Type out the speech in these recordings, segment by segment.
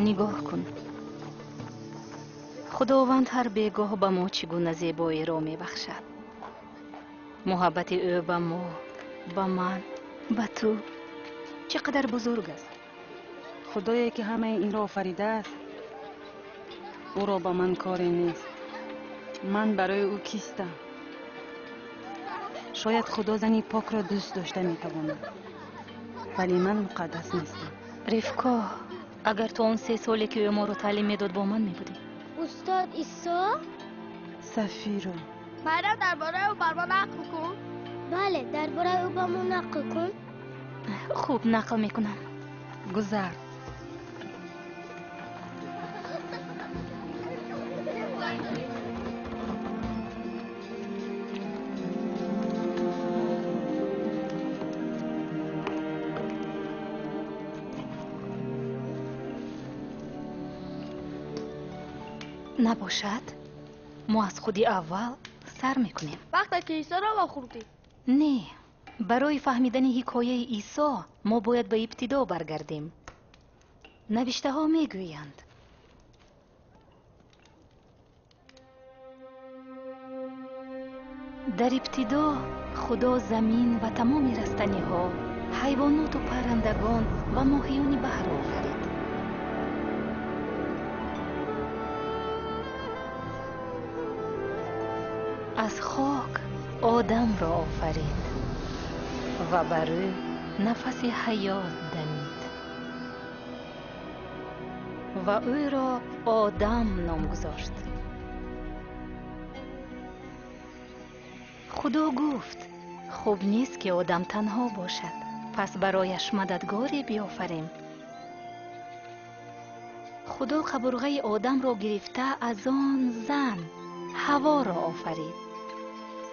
نگاه کن. خداوند هر بیگاه به ما چگونه زیبایی را می بخشد. محبت او به ما، به من، به تو چقدر بزرگ است. خدایی که همه این را آفریده است، او را به من کاری نیست. من برای او کیستم؟ شاید خدا زنی پاک را دوست داشته میتواند، ولی من مقدس نیستم. رفقا، اگر تو اون 3 سالی که او ما رو تعلیم میداد با من میبودی. استاد عیسی؟ سفیرو، مریم درباره او بر ما نقل کن. بله، درباره او به ما نقل کن. خوب نقل میکنم. گذر. نباشد ما از خودی اول سر میکنیم. وقتی که عیسی را خوردی. نه، برای فهمیدن حکایه عیسی ما باید به ابتدا برگردیم. نوشته ها میگویند در ابتدا خدا زمین و تمام رستنی ها، حیوانات و پرندگان و ماهیان بحر آفرید. از خاک آدم را آفرید و بر او نفس حیات دمید و او را آدم نام گذاشت. خدا گفت خوب نیست که آدم تنها باشد، پس برایش مددگاری بیافریم. خدا قبرغه آدم را گرفته از آن زن حوا را آفرید،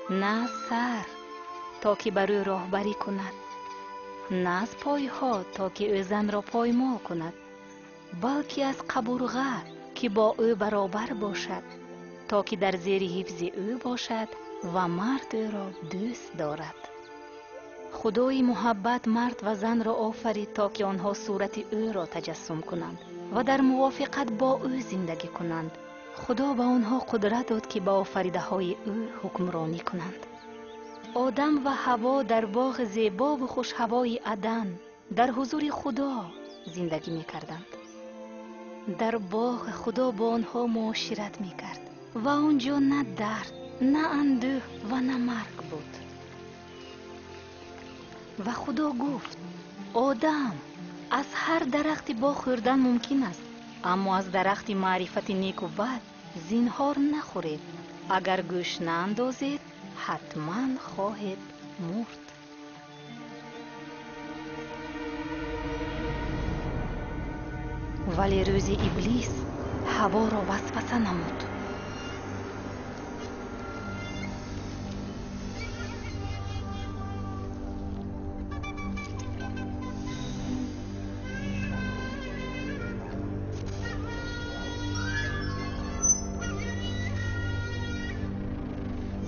نه سر تا که بر او راهبری کند، نه از پایها تا که او زن را پایمال کند، بلکه از قبرغه که با او برابر باشد تا که در زیر حفظ او باشد و مرد او را دوست دارد. خدای محبت مرد و زن را آفرید تا که آنها صورت او را تجسم کنند و در موافقت با او زندگی کنند. خدا به آنها قدرت داد که با آفریده های او حکمرانی کنند. آدم و حوا در باغ زیبا و خوش هوای عدن در حضور خدا زندگی می کردند. در باغ خدا با آنها معاشرت می کرد و آنجا نه درد، نه اندوه و نه مرگ بود. و خدا گفت آدم، از هر درختی باغ خوردن ممکن است، اما از درخت معرفت نیک و بد زینهار نخورید. اگر گوش ناندازید حتما خواهید مرد. ولی روزی ابلیس حوا را وسوسه نمود.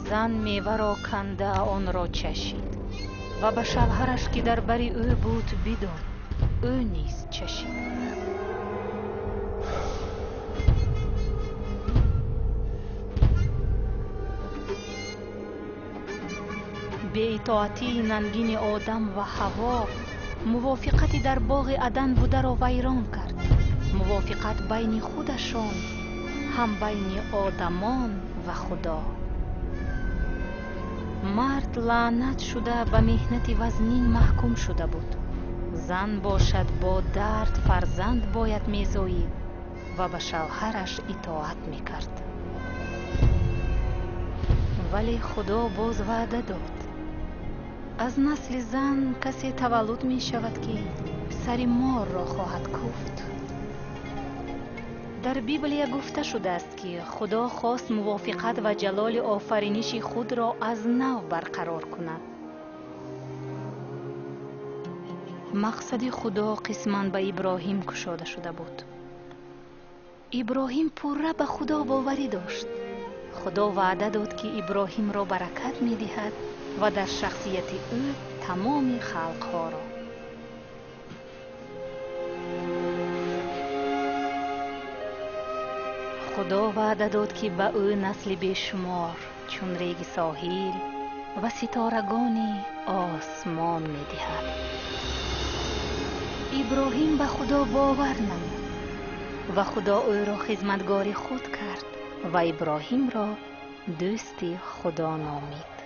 زن میوه را کنده آن را چشید و به شوهرش که در بر او بود بداد، او نیز چشید. بی اطاعتی ننگین آدم و حوا موافقتی در باغ عدن بوده را ویران کرد. موافقت بین خودشان، هم بین آدمان و خدا. مرد لعنت شده به مهنت وزنین محکوم شده بود. زن باشد با درد فرزند باید میزایید و به شوهرش اطاعت میکرد. ولی خدا باز وعده داد از نسل زن کسی تولد می شود که سر مار را خواهد کوفت. در بیبلیا گفته شده است که خدا خواست موافقت و جلال آفرینش خود را از نو برقرار کند. مقصد خدا قسماً به ابراهیم گشاده شده بود. ابراهیم پوره به خدا باوری داشت. خدا وعده داد که ابراهیم را برکت می دهد و در شخصیت او تمام خلقها را. خدا وعده داد که به او نسل بیشمار چون ریگ ساحل و ستارگان آسمان می دهد. ابراهیم به خدا باور نمود و خدا او را خدمتگار خود کرد و ابراهیم را دوست خدا نامید.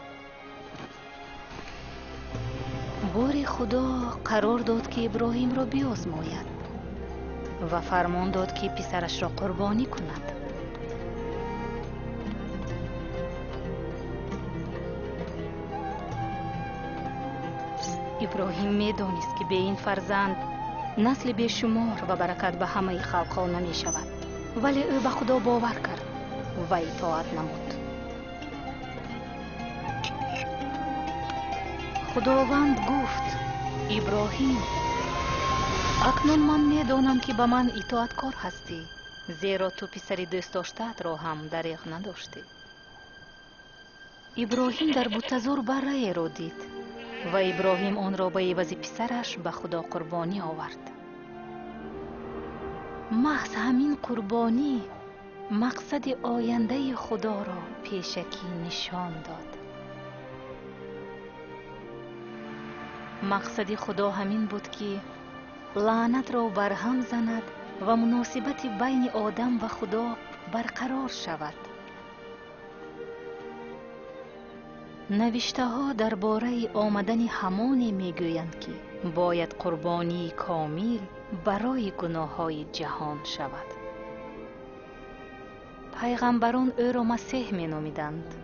باری خدا قرار داد که ابراهیم را بیازماید و فرمان داد که پسرش را قربانی کند. ابراهیم می دانست که به این فرزند نسل بیشمار و برکت به همه خلقها نمی شود، ولی او به خدا باور کرد و اطاعت نمود. خداوند گفت: ابراهیم، اکنون من می دانم که به من اطاعتکار هستی، زیرا تو پسر دوست داشته‌ات را هم دریغ نداشتی. ابراهیم در بوتزور بره را دید و ابراهیم آن را به عوض پسرش به خدا قربانی آورد. محض همین قربانی مقصد آینده خدا را پیشکی نشان داد. مقصد خدا همین بود که لعنت را برهم زند و مناسبت بین آدم و خدا برقرار شود. نوشته ها درباره آمدن همانی میگویند که باید قربانی کامل برای گناه های جهان شود. پیغمبران او را مسیح می نامیدند.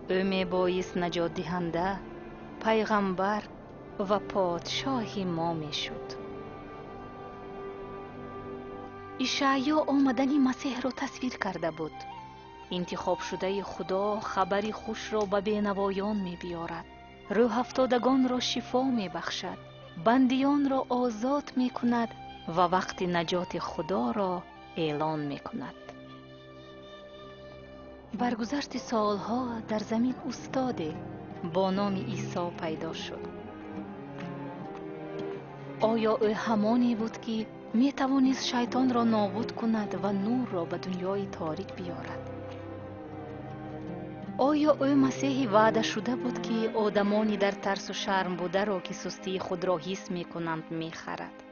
او می بایست نجات دهنده، پیغمبر و پادشاه ما می شد. اشعیا آمدن مسیح را تصویر کرده بود. انتخاب شده خدا خبری خوش را به بینوایان می بیارد. روح افتادگان را شفا می بخشد، بندیان را آزاد می کند و وقت نجات خدا را اعلان می کند. برگذشت سالها در زمین استادی با نام عیسی پیدا شد. آیا او همانی بود که می توانست شیطان را نابود کند و نور را به دنیای تاریک بیارد؟ آیا او مسیح وعده شده بود که آدمانی در ترس و شرم بوده را که سستی خود را حس می کنند می خرد؟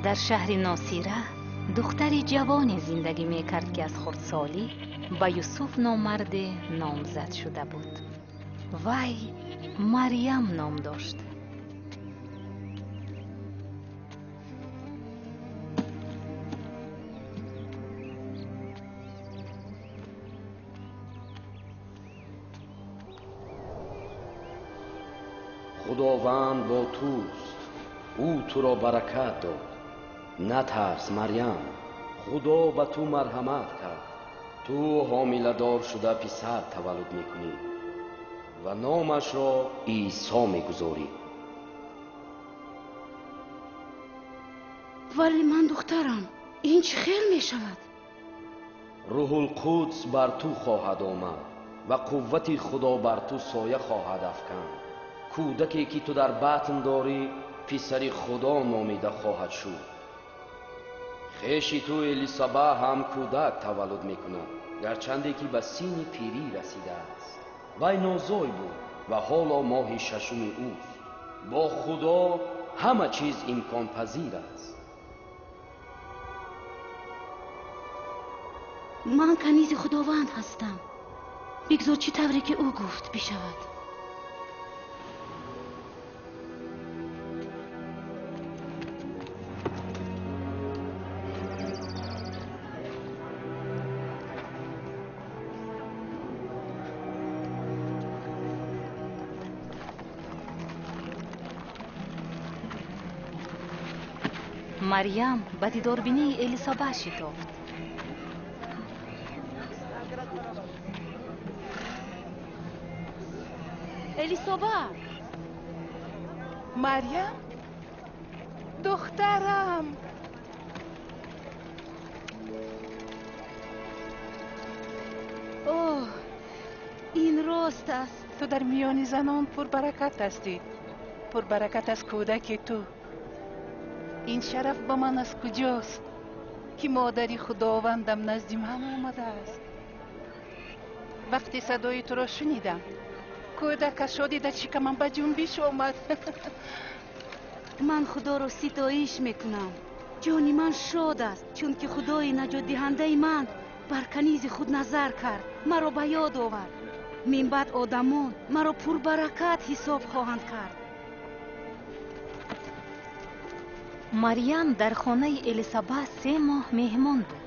در شهر ناصیره دختری جوانی زندگی می کرد که از خردسالی به یوسف نامرد نامزد شده بود. وی مریم نام داشت. خداوند با توست، او تو را برکت داد. نترس مریم، خدا به تو مرحمت کرد. تو حامله دار شده پسر تولد میکنی و نامش را عیسی میگذاری. ولی من دخترم، این چه خیر می شود؟ روح القدس بر تو خواهد آمد و قوت خدا بر تو سایه خواهد افکند. کودکی که تو در بطن داری پسر خدا نامیده خواهد شد. خویش تو الیسابت هم کودک تولد میکند، گرچنده که به سن پیری رسیده است. وی نازای بود و حالا ماه ششم اوست. با خدا همه چیز امکان پذیر است. من کنیز خداوند هستم. بگذار چی طوری که او گفت بشود. مریم به دیداربینی الیسابت شتافت. الیسابت، مریم، دخترم. اوه درست است. تو در میان زنان پربرکت هستی، پربرکت از کودک تو. این شرف به من از کجاست که مادری خداوندم نزد من آمده است؟ وقتی صدای تو را شنیدم، کودک از شادی در شکمم به جنبش آمد. من خدا را ستایش میکنم. جانی من شاد است، چون که خدای نجات دهنده من بر کنیز خود نظر کرد، مرا به یاد آورد. من بعد آدمان مرا پربرکت حساب خواهند کرد. مریم در خانه الیسابت 3 ماه مهمان بود.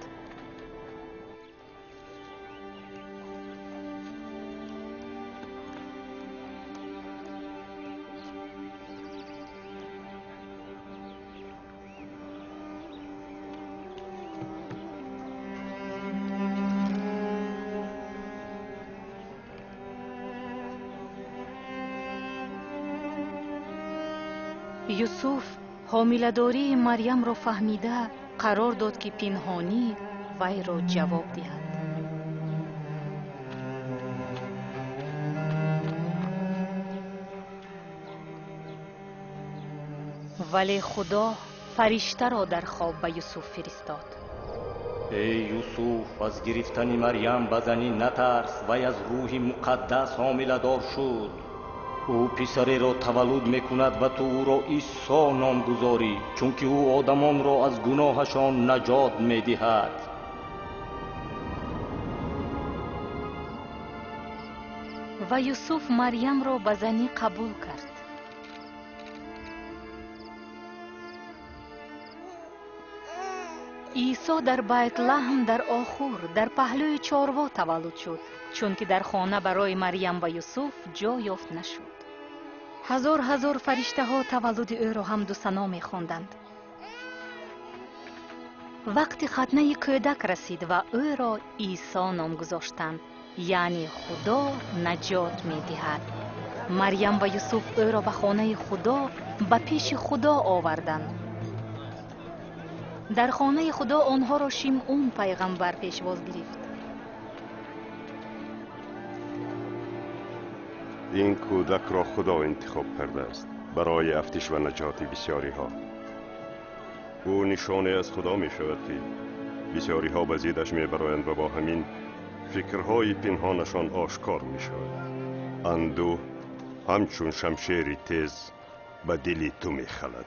یوسف حامله‌داری مریم را فهمیده قرار داد که پنهانی وی را جواب دهد. ولی خدا فرشته را در خواب به یوسف فرستاد. ای یوسف، از گرفتن مریم به زنی نترس، وی از روح مقدس حامله دار شد. او پسری را تولد میکند و تو او را عیسی نام گذاری، چون که او آدمان را از گناهشان نجات میدهد. و یوسف مریم را به زنی قبول کرد. عیسی در بیت لحم در آخور در پهلوی چاروا تولد شد، چون که در خانه برای مریم و یوسف جا یافت نشد. هزار فرشته ها تولد او را حمد و ثنا می‌خواندند. وقتی ختنه کودک رسید و او را عیسی نام گذاشتند، یعنی خدا نجات می‌دهد. مریم و یوسف او را به خانه خدا به پیش خدا آوردند. در خانه خدا آنها را شمعون پیغمبر پیشواز گرفت. این کودک را خدا انتخاب کرده است برای افزایش و نجات بسیاری ها. او نشانه از خدا می شود که بسیاری ها به ضدش می برایند و با همین فکرهای پنهانشان آشکار می شود. اندوه همچون شمشیر تیز به دل تو می خلد.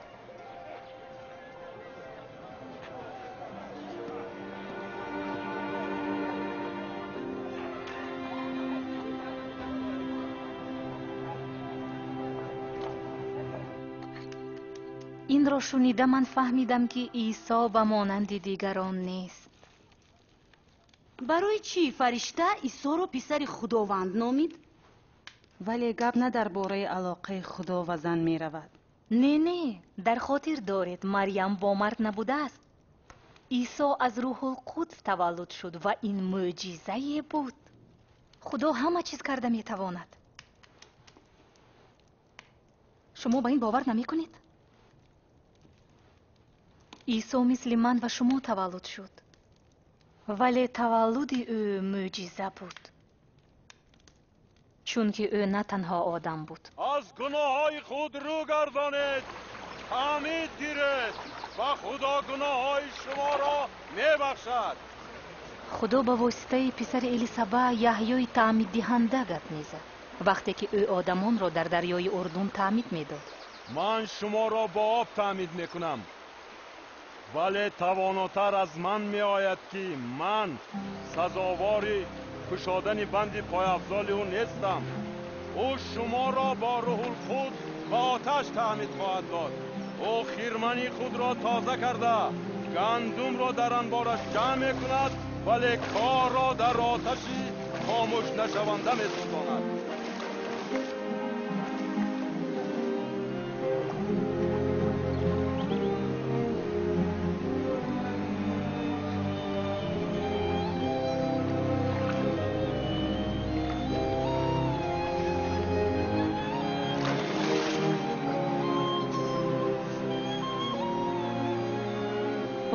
این را شنیده من فهمیدم که عیسی به مانند دیگران نیست. برای چی فرشته عیسی را پسر خداوند نامید؟ ولی گپ نه درباره علاقه خدا و زن می رود. نه، در خاطر دارید مریم با مرد نبوده است. عیسی از روح القدس تولد شد و این معجزه بود. خدا همه چیز کرده می تواند. شما با این باور نمی کنید؟ عیسی مثل من و شما تولد شد، ولی تولد او معجزه بود، چون که او نه تنها آدم بود. از گناههای خود رو گردانید، تعمید گیرید و خدا گناههای شما را میبخشد. خدا با واسطه پسر الیسابت یحیای تعمید دهنده گپ میزد وقتی که او آدمان را در دریای اردن تعمید میداد. من شما را با آب تعمید میکنم، ولی تواناتر از من می آید که من سزاواری کشادن بند پایافزال او نیستم. او شما را با روح القدس و آتش تعمید خواهد داد. او خرمنی خود را تازه کرده گندم را در انبارش جمع می کند، ولی کار را در آتشی خاموش نشونده می سوزاند.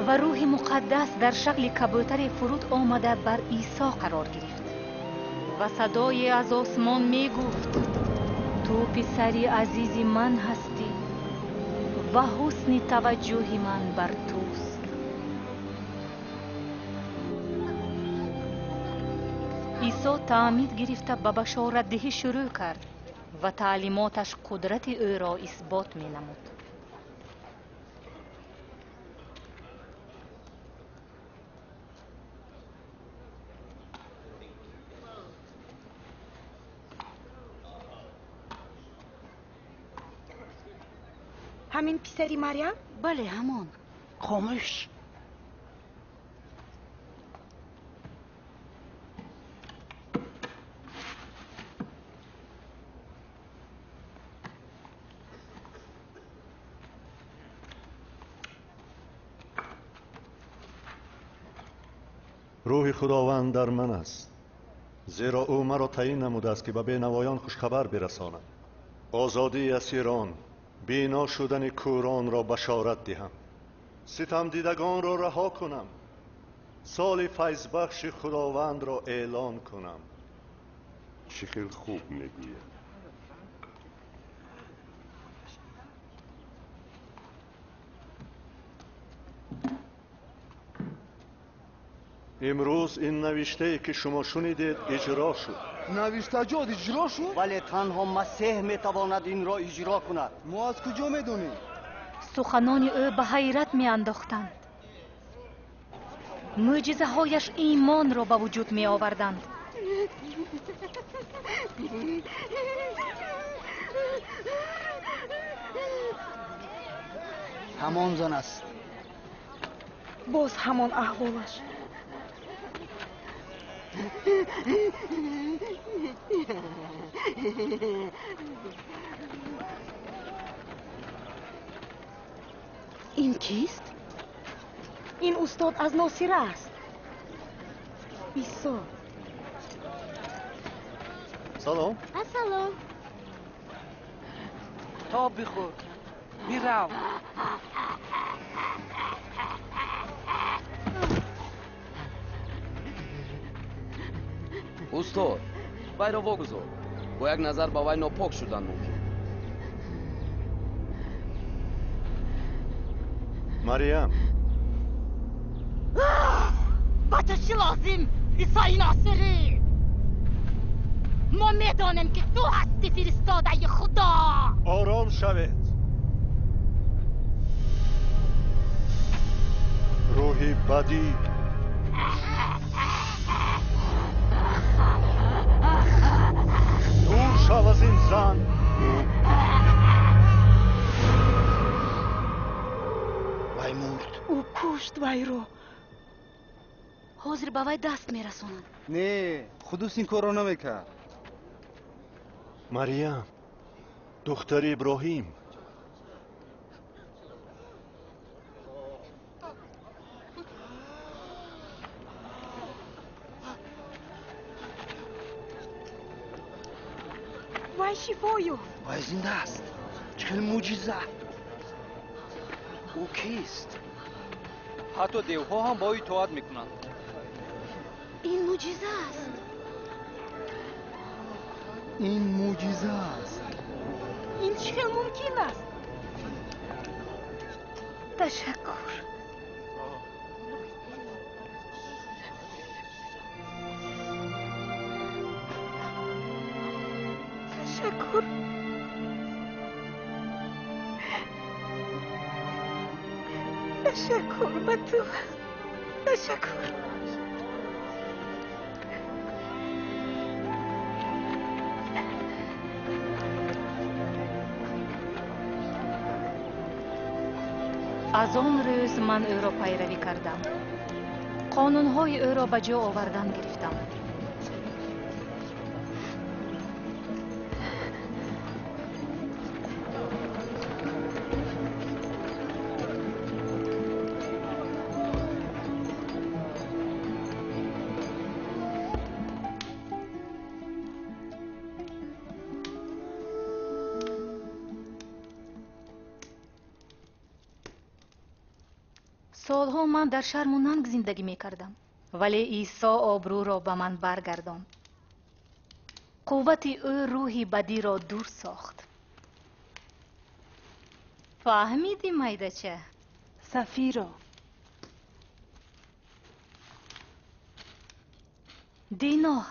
و روح مقدس در شکل کبوتر فرود آمده بر عیسی قرار گرفت. و صدایی از آسمان می گفت تو پسری عزیزی من هستی و حسن توجه من بر توست. عیسی تعمید گرفته به بشارت دهی شروع کرد و تعلیماتش قدرت او را اثبات می نمود. همین پسری مریم؟ بله همان. خاموش. روح خداوند در من است، زیرا او مرا تعیین نموده است که به بینوایان خوشخبر برسانم، آزادی اسیران، بینا شدن کوران را بشارت دهم، ستم دیدگان را رها کنم، سال فیض بخش خداوند را اعلان کنم. چه خیلی خوب میگوید. امروز این نوشته ای که شما شنیدید اجرا شد. نوشته جاد اجرا شد؟ ولی تنها مسیح میتواند این را اجرا کند. ما از کجا میدونیم؟ سخنان او به حیرت می انداختند. معجزه هایش ایمان را به وجود می آوردند. همان زن است. باز همان احوالش. این کیست؟ این استاد از ناصره است. عیسی. سلام. السلام. تا بخور. بیرو. استاد وی را واگذار، با یک نظر با وی ناپاک شدن ممکن. مریم. با تو چی لازم؟ عیسی ناصری، ما میدانیم که تو هستی فرستاده خدا. آرام شوید. روحی بدی دور شو از این زن. وی مرد. او کشت وی رو. حاضر به وی دست میرسونند. نه، خودش این کارو نمیکرد. مریم دختر ابراهیم. وی شفایو. وی زنده است. چه معجزه. او کیست؟ حتی دیوها هم با او اطاعت میکنند. این معجزه است. این معجزه است. این چه ممکن است؟ تشکر. تشکر. تشکر به تو. تشکر. از آن روز من او را پیروی کردم. قانونهای او را به جا آوردن گرفتم. سالها من در شرم و ننگ زندگی می کردم، ولی عیسی آبرو را به من برگرداند. قوت او روح بدی را دور ساخت. فهمیدی میدچه؟ سفیرا، دینا،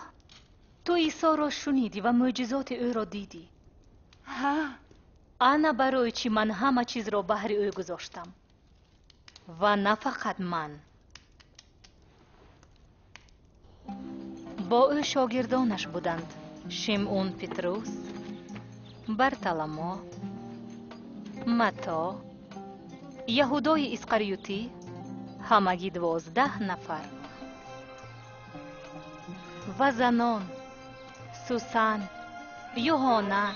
تو عیسی را شنیدی و معجزات او را دیدی. ها، انا برای چی من همه چیز را بهر او گذاشتم. و نه فقط من. با او شاگردانش بودند: شمعون پتروس، برتلما، متی، یهودای اسقریوطی، همگی 12 نفر. و زنان: سوسن، یوحنا،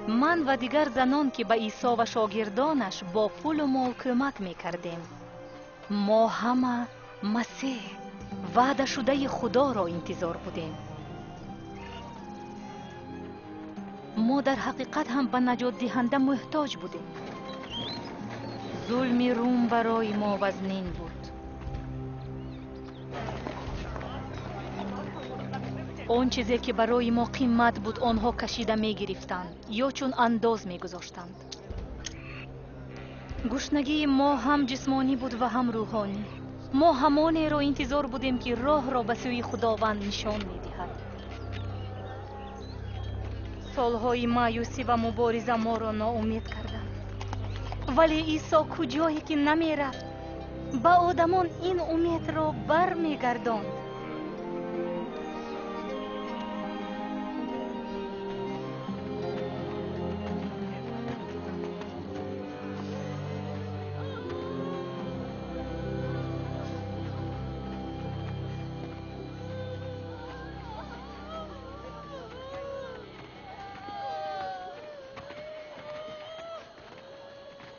من و دیگر زنان که به عیسی و شاگردانش با پول و مال کمک میکردیم. ما همه مسیح وعده شده خدا را انتظار بودیم. ما در حقیقت هم به نجات دهنده محتاج بودیم. ظلم روم برای ما وزنین بود. اون چیزی که برای ما قیمت بود آنها کشیده می گرفتند یا چون انداز می گذاشتند. گشنگی ما هم جسمانی بود و هم روحانی. ما همانی را انتظار بودیم که راه را به سوی خداوند نشان می دهد. سالهای مایوسی و مبارزه ما را ناامید کردند. ولی عیسی کجایی که نمی رفت به آدمان این امید را بر می گرداند.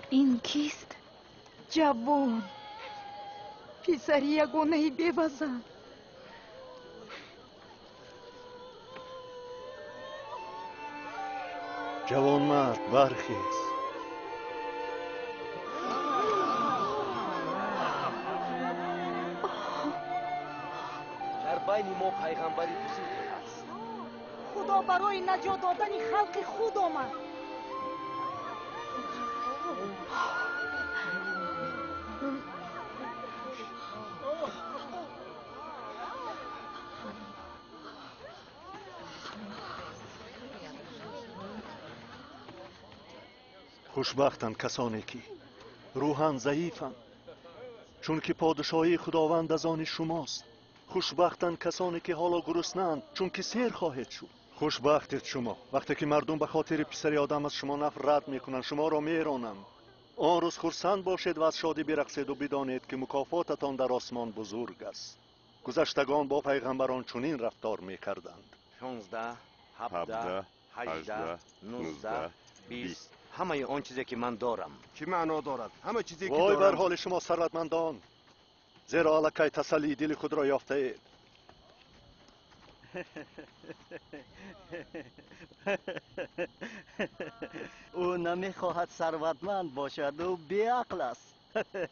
این کیست؟ جوان، پسری یگانه بی‌وزن. جوان مرد برخیز. در بین ما پیغمبری بزرگی هست. خدا برای نجات دادن خلق خود آمد. خوشبختند کسانی که روحاً ضعیفند، چون که پادشاهی خداوند از آن شماست. خوشبختند کسانی که حالا گرسنه‌اند، چون که سیر خواهید شد. خوشبختید شما وقتی که مردم به خاطر پسر آدم از شما نفرت میکنند، شما را میرانند. آن روز خرسند باشید و از شادی برقصید و بدانید که مکافاتتان در آسمان بزرگ است. گذشتگان با پیغمبران چنین رفتار میکردند. 16 17 18 19 20 همه آن چیزی که من دارم. چی معنا دارد؟ همه چیزی که وای دارم. بر حال شما ثروتمندان، زیرا الکی تسلی دل خود را یافته اید. او نمیخواهد ثروتمند باشد، او بیعقل است.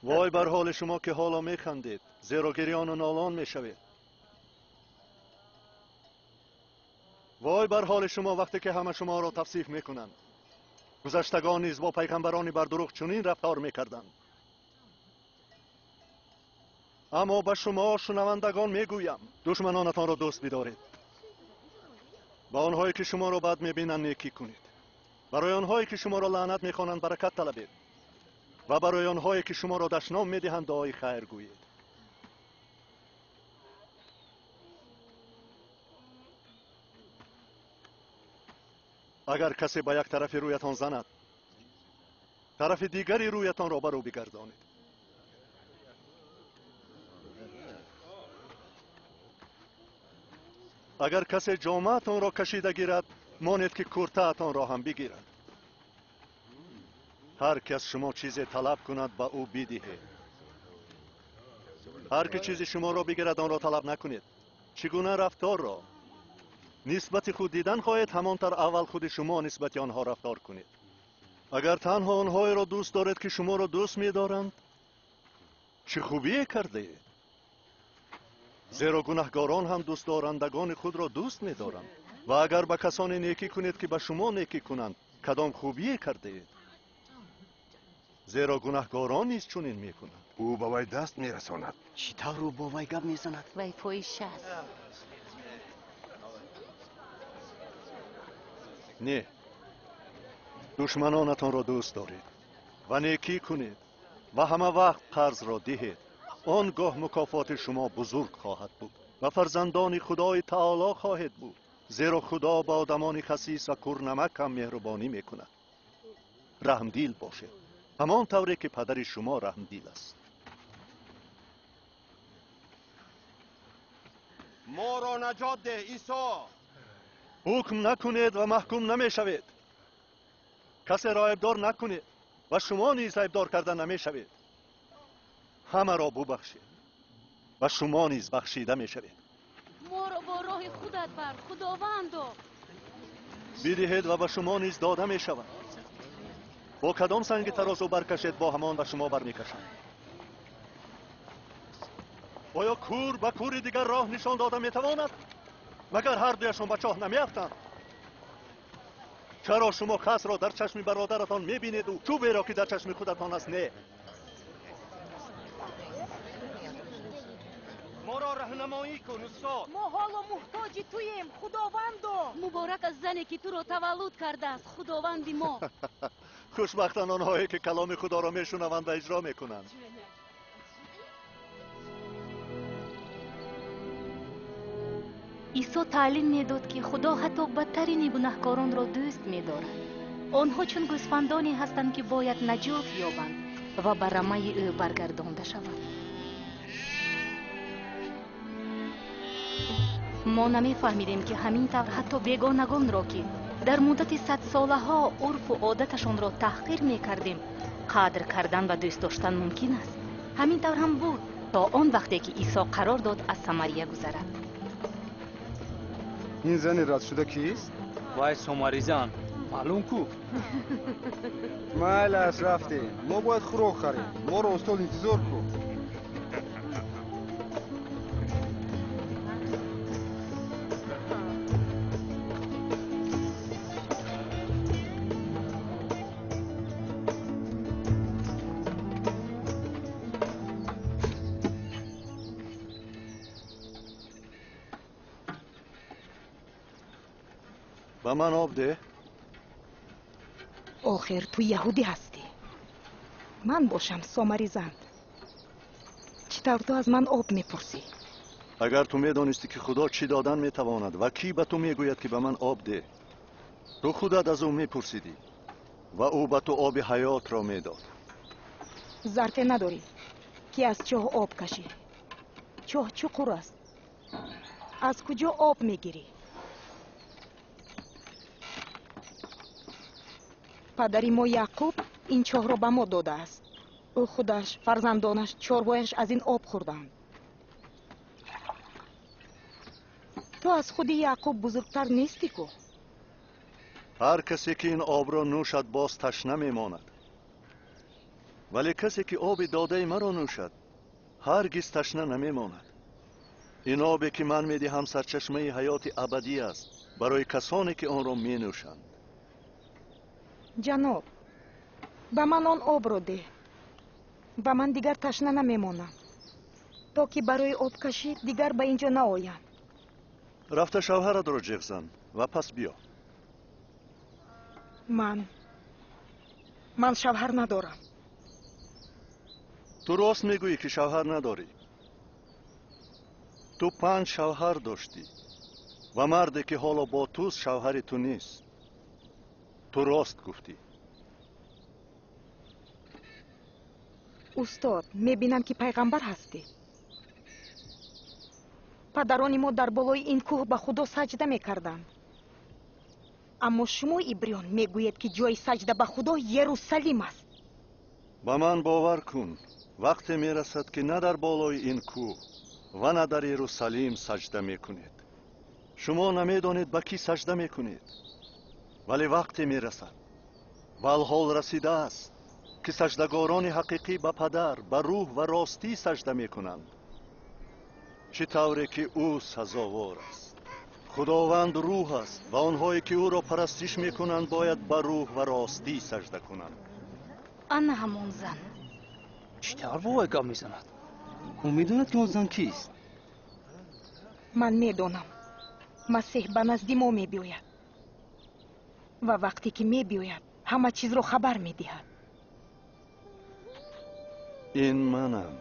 وای بر حال شما که حالا میخندید، زیرا گریان و نالان میشوید. وای بر حال شما وقتی که همه شما را تفسیق میکنند. گذشتگان نیز با پیغمبران بر دروغ چنین رفتار میکردند. اما به شما شنوندگان میگویم، دشمنانتان را دوست بدارید. با آنهایی که شما را بد میبینند نیکی کنید. برای آنهایی که شما را لعنت میخوانند برکت طلبید. و برای آنهایی که شما را دشنام میدهند دعای خیر گویید. اگر کسی به یک طرف رویتان زند، طرف دیگری رویتان را بر او بگردانید. اگر کسی جامه‌تان را کشیده گیرد، مانید که کرته‌تان را هم بگیرد. هر کس شما چیزی طلب کند به او بدهید. هر که چیزی شما را بگیرد آن را طلب نکنید. چگونه رفتار را نسبت خود دیدن خواهید، همانطور اول خود شما نسبت آنها رفتار کنید. اگر تنها آنهایی را دوست دارید که شما را دوست می‌دارند، چه خوبی کرده اید. زیرا گناهکاران هم دوست دارندگان خود را دوست می‌دارند. و اگر به کسانی نیکی کنید که به شما نیکی کنند کدام خوبی کرده اید؟ زیرا گناهکاران نیز چنین میکنند. او به وی دست میرساند. چطور رو با وی گپ میزند؟ وی پویش است. نه، دشمنانتان را دوست دارید و نیکی کنید و همه وقت قرض را دهید. آنگاه مکافات شما بزرگ خواهد بود و فرزندان خدای تعالی خواهد بود، زیرا خدا با آدمان خسیس و کرنمک هم مهربانی میکند. رحمدیل باشید همان طوری که پدر شما رحمدیل است. ما را نجات ده عیسی. حکم نکنید و محکوم نمیشوید. کسی را عیبدار نکنید و شما نیز عیبدار کرده نمیشوید. همه را ببخشید و شما نیز بخشیده میشوید. ما را با راه خودت بر خداوندو بدهید و به شما نیز داده میشود. با کدام سنگ ترازو برکشید با همان به شما برمیکشند. آیا کور به کور دیگر راه نشان داده میتواند؟ مگر هر دویشان به چاه نمیافتند؟ چرا شما خس را در چشم برادرتان میبینید و چوبی را که در چشم خودتان است نه؟ ما را راهنمایی کن استاد. ما حالا محتاج توییم خداوندو. مبارک از زنی که تو را تولد کرده است خداوندی ما. خوشبختان آنهایی که کلام خدا را میشنوند و اجرا میکنند. عیسی تعلیم میداد که خدا حتی بدترین گناهکاران را دوست می‌دارد. آنها چون گوسفندانی هستند که باید نجات یابند و به رمه او برگردانده شوند. ما نمی‌فهمیدیم که همین طور حتی بیگانگان را که در مدت 100 ساله ها عرف و عادتشان را تحقیر می‌کردیم قدر کردن و دوست داشتن ممکن است. همین طور هم بود تا آن وقتی که عیسی قرار داد از سمریه گذرد. این زن رد شده کیست؟ وای سوماری زن معلوم کو. مال است رفته. ما باید خوراک خریم. ما را استاد انتظار کو. به من آب ده. آخر تو یهودی هستی، من باشم سامری زن. چطور تو از من آب میپرسی؟ اگر تو میدانستی که خدا چی دادن میتواند و کی به تو میگوید که به من آب ده، تو خودت از او میپرسیدی و او به تو آب حیات را میداد. ظرفی نداری که از چاه آب کشی. چاه چقور است، از کجا آب میگیری؟ پدری ما یعقوب این چاه را به ما داده است. او خودش، فرزندانش، چارواینش از این آب خوردند. تو از خودی یعقوب بزرگتر نیستی کو؟ هر کسی که این آب را نوشد باز تشنه میماند، ولی کسی که آب داده مرا نوشد هرگز تشنه نمیماند. این آبی که من میدهم سرچشمه حیات ابدی است برای کسانی که آن را می نوشند. جناب، به من آن آب را ده و من دیگر تشنه نمیمانم تا که برای آب کشی دیگر به اینجا نآیم. رفته شوهرت را جیغ زن و پس بیا. من شوهر ندارم. تو راست میگویی که شوهر نداری. تو 5 شوهر داشتی و مردی که حالا با توست شوهر تو نیست. تو راست گفتی. استاد، میبینم که پیغمبر هستی. پدران ما در بالای این کوه به خدا سجده میکردند، اما شما عبریان میگویید که جای سجده به خدا یروشلیم است. با من باور کن، وقتی میرسد که نه در بالای این کوه و نه در یروشلیم سجده میکنید. شما نمیدانید به کی سجده میکنید، ولی وقتی میرسد و الحال رسیده است که سجدگاران حقیقی به پدر، به روح و راستی سجده میکنند، چه طوری که او سزاوار است. خداوند روح است و آنهایی که او را پرستش میکنند باید به روح و راستی سجده کنند. آن همون زن. چطور بابای گپ میزند؟ او میدوند که اون زن کیست؟ من میدونم. مسیح به نزد ما میبیاید و وقتی که میبیاید همه چیز رو خبر میدهد. این منم.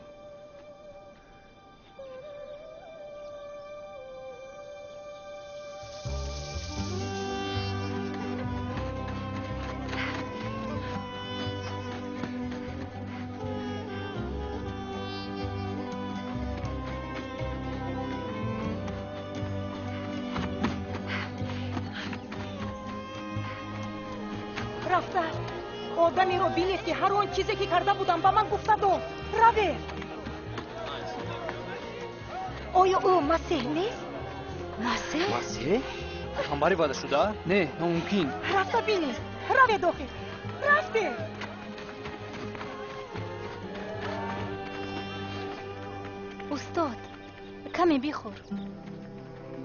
رفته آدمی رو بینید که هر آن چیزی که کرده بودم به من گفته دو روید. آیا او مسیح نیست؟ مسیح؟ مسیح؟ پیغمبری وعده شده؟ نه ناممکن. رفته بینید. روید آخه. رفته. استاد کمی بخور.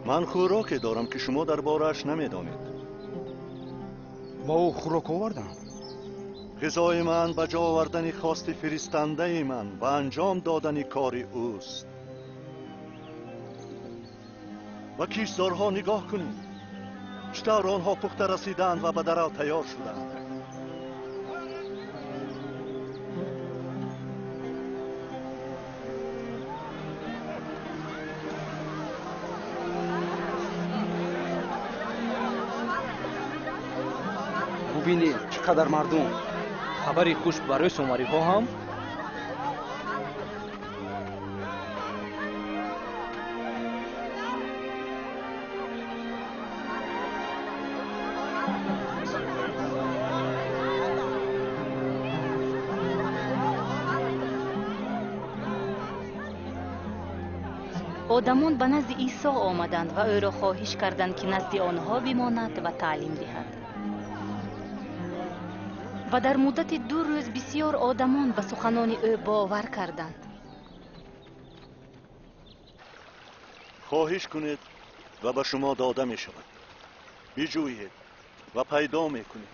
من خوراکی دارم که شما درباره‌اش نمیدانید. با او خوراک آوردم. غذای من به جا آوردن خواست فرستنده من و انجام دادن کار اوست. و کیشزارها نگاه کنید. چطور آنها پخته رسیدند و به درو تیار شدند. ببینید چقدر مردم. خبری خوش برای سومری ها هم. آدمان به نزد عیسی آمدند و او را خواهش کردند که نزد آنها بماند و تعلیم دهد. و در مدت 2 روز بسیار آدمان به سخنان او باور کردند. خواهش کنید و به شما داده می شود. بجویید و پیدا می کنید.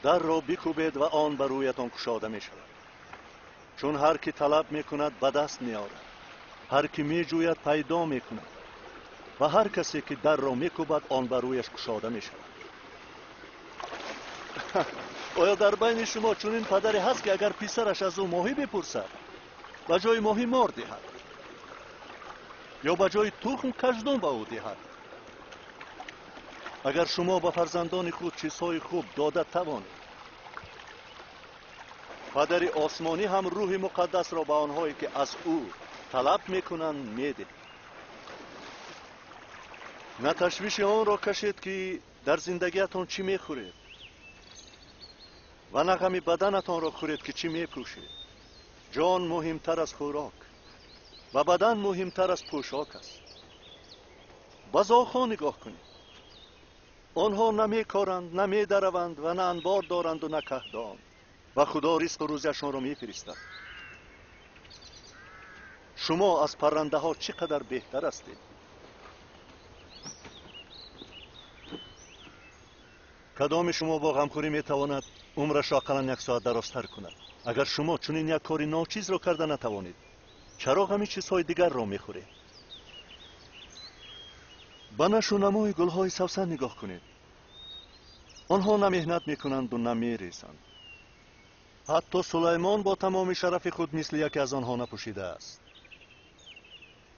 در را بکوبید و آن بر رویتان گشاده می شود. چون هر کی طلب می کند به دست می آورد. هر کی می جوید پیدا می کند. و هر کسی که در را می کوبد آن بر رویش گشاده می شود. آیا در بین شما چنین پدری هست که اگر پسرش از او ماهی بپرسد به جای ماهی مار دهد یا به جای تخم کژدم به او دهد؟ اگر شما به فرزندان خود چیزهای خوب داده توانید، پدر آسمانی هم روح مقدس را به آنهایی که از او طلب میکنند میده. نه تشویش آن را کشید که در زندگیتان چی میخورید و نه غم بدنتان را خورید که چی میپوشید. جان مهمتر از خوراک و بدن مهمتر از پوشاک است. به زاغ‌ها نگاه کنید. آنها نمیکارند، نمیدروند و نه انبار دارند و نه کهدان و خدا رزق و روزیشان را میفرستد. شما از پرنده ها چقدر بهتر هستید. کدام شما با غمخوری میتواند عمرش را اقلاً 1 ساعت درازتر کند؟ اگر شما چنین یک کاری ناچیز را کرده نتوانید، چرا غمی چیزهای دیگر را میخورید؟ به نشو نمای گلهای سوسن نگاه کنید. آنها نه مهنت میکنند و نه میریزند. حتی سلیمان با تمام شرف خود مثل یکی از آنها نپوشیده است.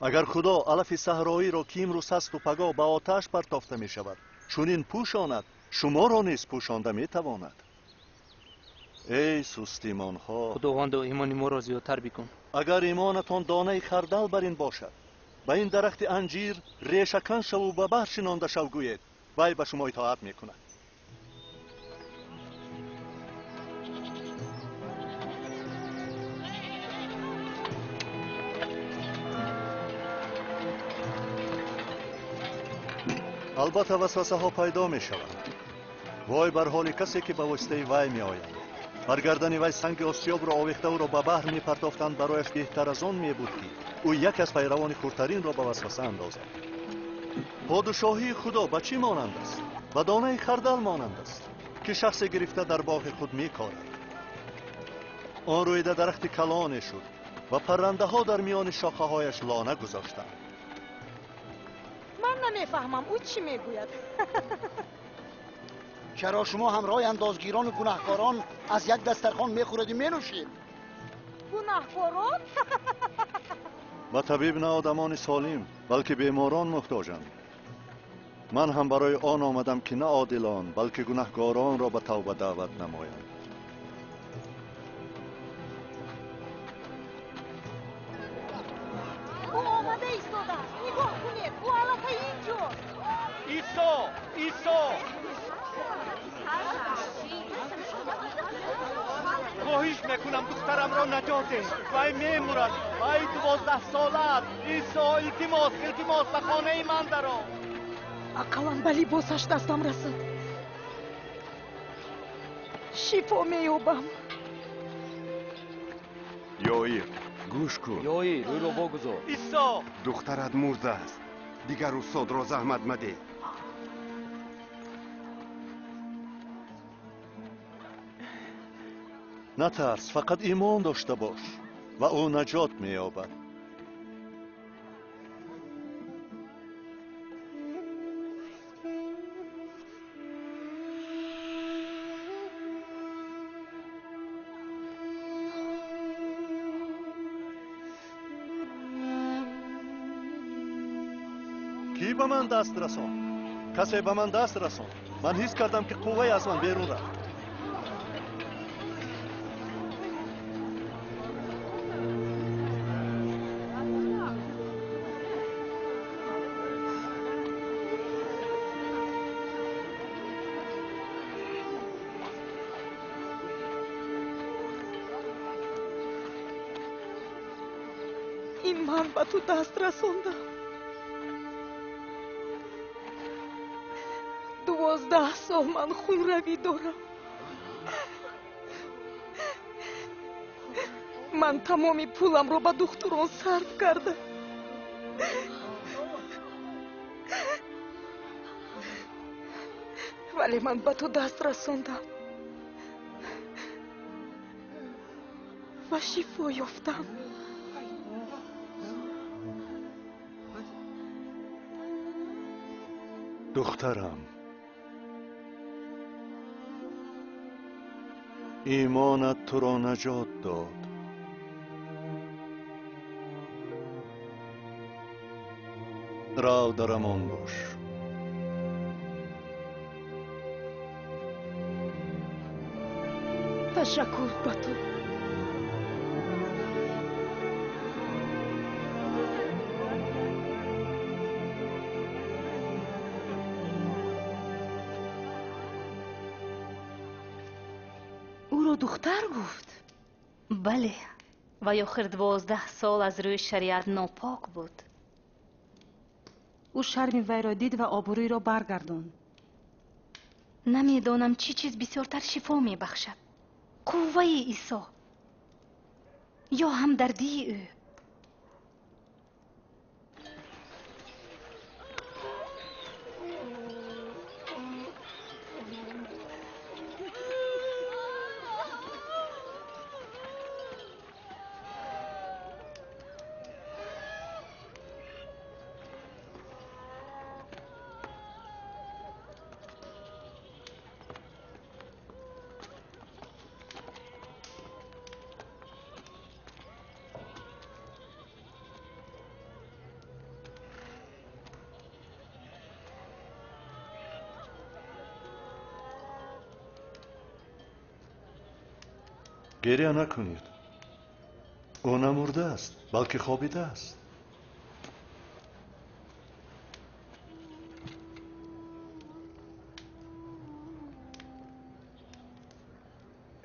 اگر خدا علف صحرایی را که امروز است و پگاه به آتش پرتافته می شود چنین پوشاند، شما را نیز پوشانده می تواند. ای سستیمان ها، خداوند ایمان ما را زیادتر بکن. اگر ایمانتان دانه خردل بر این باشد، به این درخت انجیر ریشه‌کن شو و به بحر شنانده شو گویید، وی به شما اطاعت می کند. البته وسوسه ها پیدا می شود. وای بر حال کسی که به واسطه وی می آید. برگردن وی سنگ آسیاب را آویخته او را به بحر می پرتافتند، برایش بهتر از آن می بود که او یک از پیروان خردترین را به وسوسه اندازد. پادشاهی خدا به چی مانند است؟ به دانه خردل مانند است که شخص گرفته در باغ خود میکارد. آن رویده درخت کلانه شد و پرنده ها در میان شاخه هایش لانه گذاشتند. من نمیفهمم او چی میگوید. چرا شما همراه اندازگیران و گناهکاران از یک دسترخوان میخورید و مینوشید؟ گناهکاران؟ به طبیب نه آدمان سالم بلکه بیماران محتاجند. من هم برای آن آمدم که نه عادلان بلکه گناهکاران را به توبه دعوت نمایم. او آمده ایستاده است. نگاه کنید. او البته اینجاست. عیسی خواهش میکنم دخترم را نجات ده. وی میمورد. وی 12 ساله است. عیسی التماس به خانه من درآ. اقلا به لباسش دستم رسد. شفا مییابم. یائیر گوش کن. یائیر روی رو بگذار. عیسی دخترت مرده است. دیگر استاد را زحمت مده. نترس، فقط ایمان داشته باش و او نجات مییابد. کی به من دست رساند؟ کسی به من دست رساند؟ من حس کردم که قوه از من بیرون رفت. این من به تو دست رساندم. 12 سال من خون روی دارم. من تمامی پولم رو به دختران صرف کردم. ولی من به تو دست رساندم و شفا یافتم. دخترم، ایمانت تو را نجات داد. رو در امان باش. تشکر به تو. او رو دختر گفت؟ بله، و آخر 12 سال از روی شریعت ناپاک بود. او شرم وی را دید و آبروی را برگرداند. نمیدانم چی چیز بسیارتر شفا میبخشد، قوه عیسی یا همدردی او. گریه نکنید. او نمرده است بلکه خوابیده است.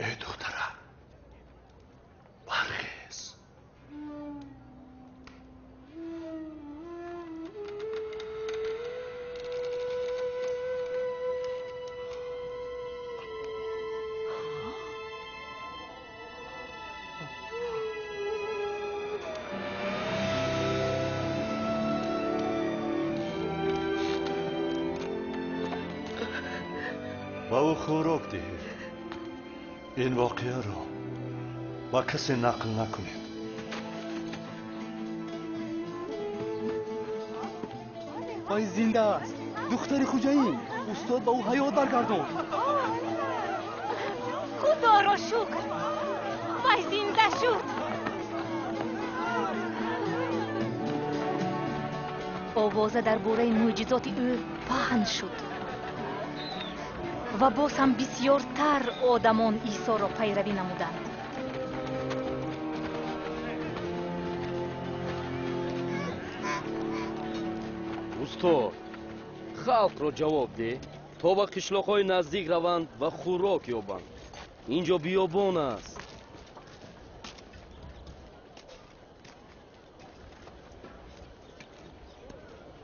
ای دخترم، برخیز. و او خوراک دهید. این واقعه را با کسی نقل نکنید. وای زنده است. دختر خوجایین استاد با او حیات برگردون. خدا را شکر وای زنده شد. آوازه در باره معجزات او پهن شد و باز هم بسیارتر آدمان عیسی را پیروی نمودند. استاد خلق را جواب ده تا به قشلاق‌های نزدیک روند و خوراک یابند. اینجا بیابان است.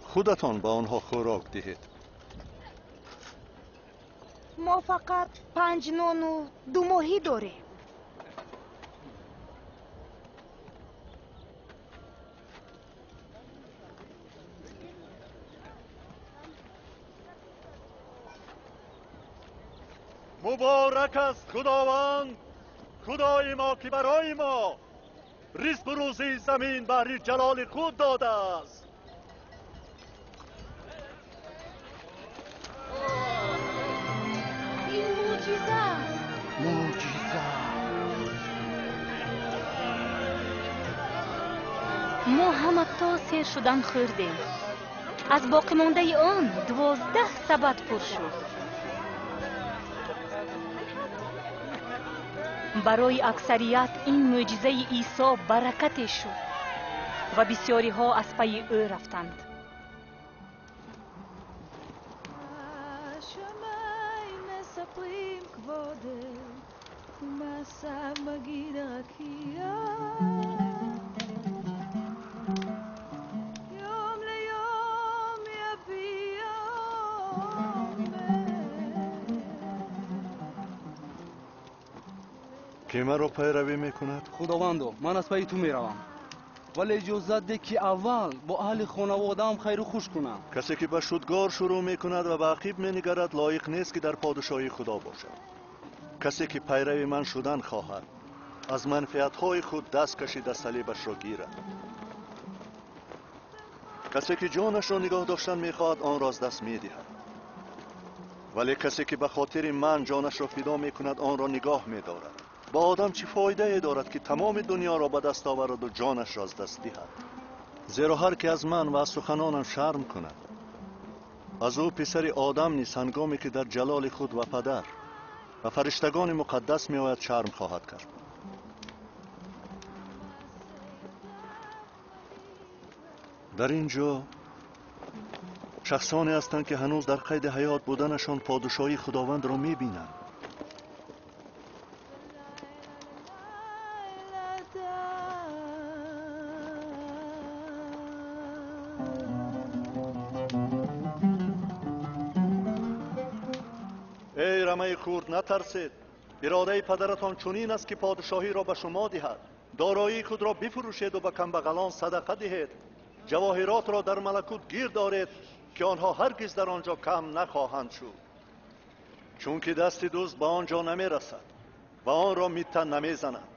خودتان با آنها خوراک دهید. ما فقط 5 نان و 2 ماهی داریم. مبارک است خداوند، خدای ما که برای ما رزق و روزی زمین بر جلال خود داده است. این معجزه است. معجزه. ما همه تا سیر شدن خوردیم. از باقی مانده آن 12 سبد پر شد. برای اکثریت این معجزه عیسی برکتی شد و بسیاری ها از پی او رفتند. که مرا پیروی میکند؟ خداوندو من از پای تو میروم، ولی اجازت ده که اول با اهل خانواده‌ام خیر و خوش کنم. کسی که به شدگار شروع میکند و به عقیب مینگرد لایق نیست که در پادشاهی خدا باشد. کسی که پیروی من شدن خواهد از منفعت‌های خود دست کشیده صلیبش را گیرد. کسی که جانش را نگاه داشتن میخواهد آن را از دست میدهد، ولی کسی که به خاطر من جانش را فدا میکند آن را نگاه میدارد. با آدم چه فایده ای دارد که تمام دنیا را به دست آورد و جانش را از دست دهد؟ زیرا هر که از من و از سخنانم شرم کند از او پسر آدم نیست هنگامی که در جلال خود و پدر و فرشتگان مقدس می آید شرم خواهد کرد. در اینجا شخصانی هستند که هنوز در قید حیات بودنشان پادشاهی خداوند را می بینند. ای رمه خورد نترسید. اراده پدرتان چنین است که پادشاهی را به شما دهد. دارایی خود را بفروشید و به کمبغلان صدقه دهید. جواهرات را در ملکوت گیر دارید که آنها هرگز در آنجا کم نخواهند شد، چون که دست دزد به آنجا نمی رسد و آن را میتن نمی زند.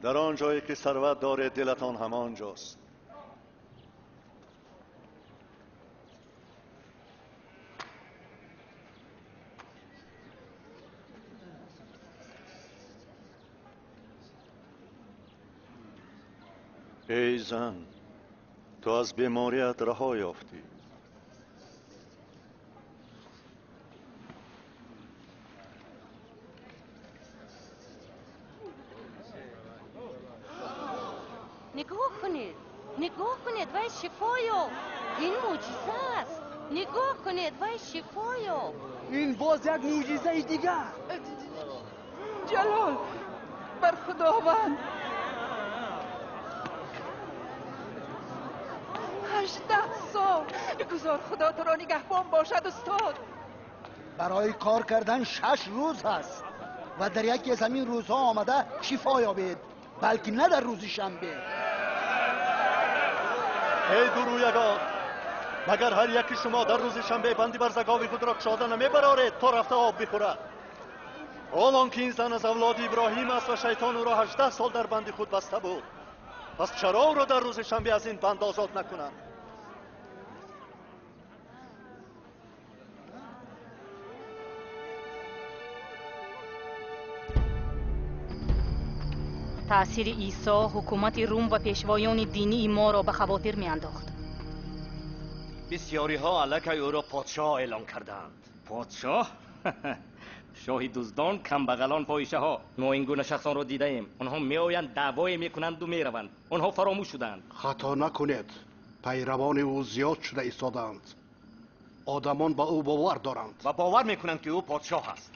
در آن جایی که ثروت دارید دلتان همانجاست. ای زن، تو از بیماریت رها یافتی. نگاه کنید وای شفایو. این معجزه است. نگاه کنید وای شفایو. این باز یک معجزه دیگه. جلال بر خداوند. 18 سال. بگذار خدا تو را نگهبان باشد استاد. برای کار کردن 6 روز هست و در یکی از همین روزها آمده شفا یابید، بلکه نه در روز شنبه. ای درویگان، مگر هر یکی شما در روز شنبه بندی بر زگاوی خود را کشاده نمیبرارید تا رفته آب بخورد؟ حالان که این زن از اولاد ابراهیم است و شیطان او را 18 سال در بندی خود بسته بود، پس چرا او را در روز شنبه از این بند آزاد نکنند؟ تأثیر عیسی حکومت روم و پیشوایان دینی ما را به خواطر می انداخت. بسیاری ها علیه او را پادشاه اعلام کردند. پادشاه؟ شاه دزدان، کمبغلان، فاحشه ها. ما این گونه شخصان را دیده ایم. آنها می آیند دعوای می کنند و می روند. آنها فراموش شدند. خطا نکنید. پیروان او زیاد شده ایستادند. آدمان با او باور دارند و باور می کنند که او پادشاه است.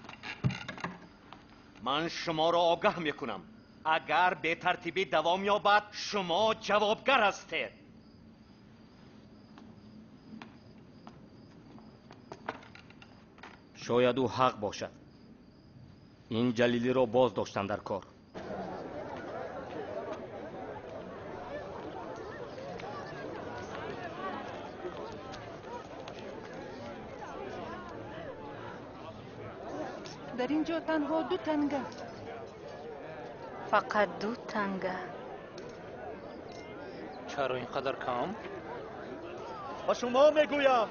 من شما را آگاه می کنم، اگر به ترتیبی دوام یابد شما جوابگر هستید. شاید او حق باشد. این جلیلی را باز داشتن در کار. در اینجا تنها 2 تنگ است. فقط 2 تنگه. چرا اینقدر کم؟ و شما میگویم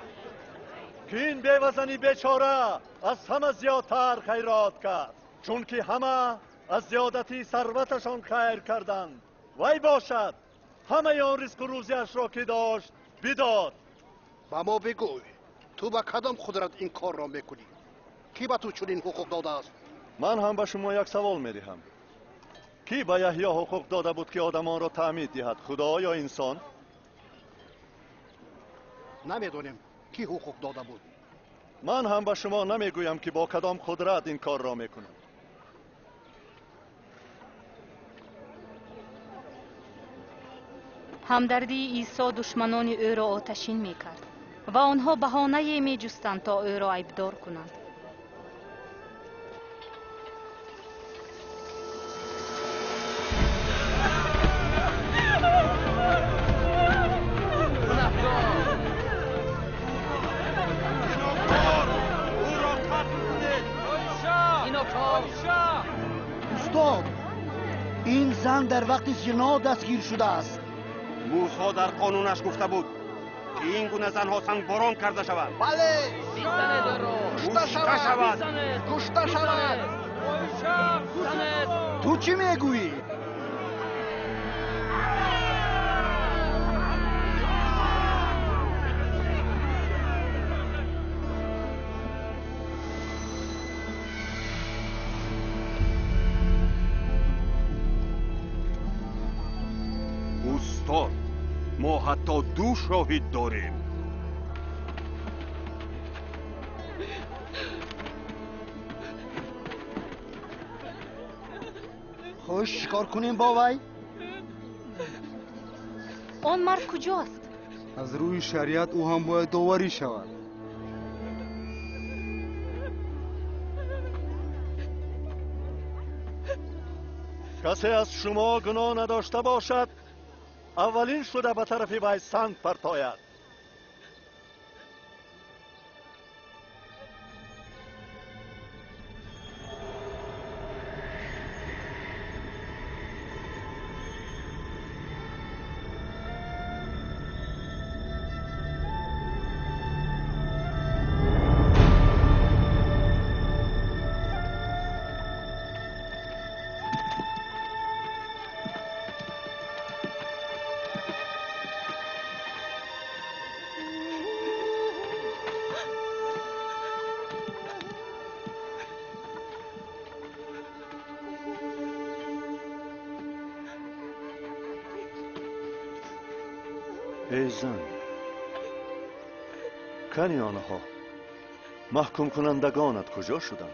که این بیوزنی بیچاره از همه زیادتر خیرات کرد، چون که همه از زیادتی ثروتشان خیر کردند. وای باشد همه آن رزق و روزیش را که داشت بداد. با ما بگوی، تو با کدام قدرت این کار را میکنی؟ کی به تو چنین حقوق داده است؟ من هم به شما یک سوال میدهم. کی به یحیی حقوق داده بود که آدمان را تعمید دهد، خدا یا انسان؟ نمیدونیم کی حقوق داده بود. من هم به شما نمیگویم که با کدام قدرت این کار را میکنم. همدردی عیسی دشمنان او را آتشین میکرد و آنها بهانه میجستند تا او را عیبدار کنند. استاد، این زن در وقت زنا دستگیر شده است. موسی در قانونش گفته بود که این گونه زنها سنگ باران کرده شود. بله، کشته شود. کشته شود. تو چی میگویی؟ استاد، ما حتی 2 شاهد داریم. خوش کار کنیم با وی؟ آن مرد کجاست؟ از روی شریعت او هم باید داوری شود. کسی از شما گناه نداشته باشد اولین شده به طرف وی سنگ پرتاید. ای زن، کنیانها، محکوم کنندگانت کجا شدند؟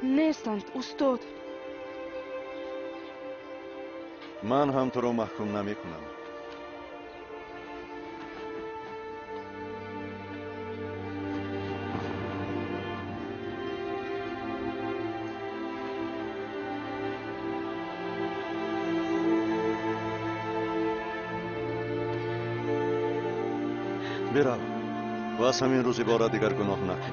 نیستند استاد. من هم تو را محکوم نمی کنم. برو و از همین روز باره دیگر گناه نکن.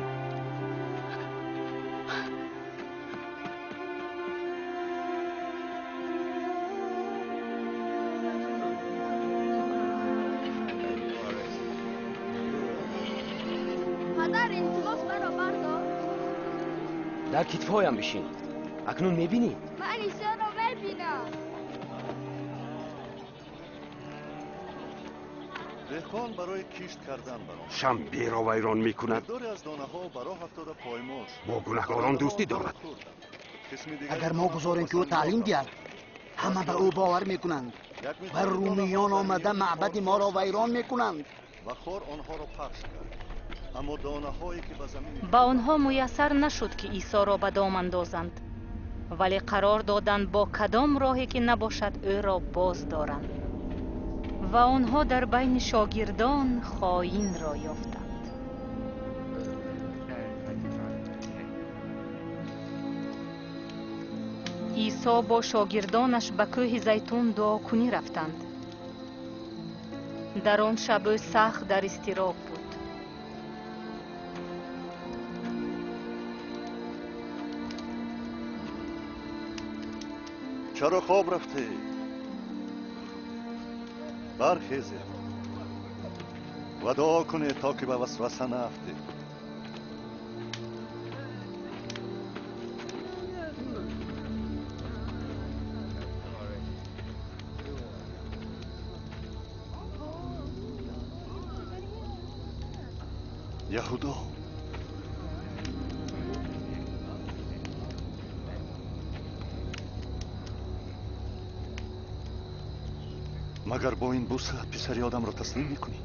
مادر این لباس مرا بردار. در کتفهایم بشین. اکنون میبینی؟ من عیسی را میبینم. دهقان برای کشت کردن برام شنبه را ویران میکند. مقداری از دانه ها برای 70 پایماش با گناهکاران دوستی دارد. اگر ما گذاریم که او تعلیم دهد همه به او باور میکنند و رومیان آمده معبد ما را ویران میکنند و خور آنها را پخش کرد. اما دانه هایی که به زمین با آنها میسر نشد که عیسی را به دام اندازند، ولی قرار دادند با کدام راهی که نباشد او را باز دارند و آنها در بین شاگردان خائن را یافتند. عیسی با شاگردانش به کوه زیتون دعاکنی رفتند. در آن شب او سخت در اضطراب بود. چرا خواب رفته؟ برخیزید و دعا کنید تا که به وسوسه نیفتید. یهودا مگر با این بوسه پسری آدم را تسلیم میکنی؟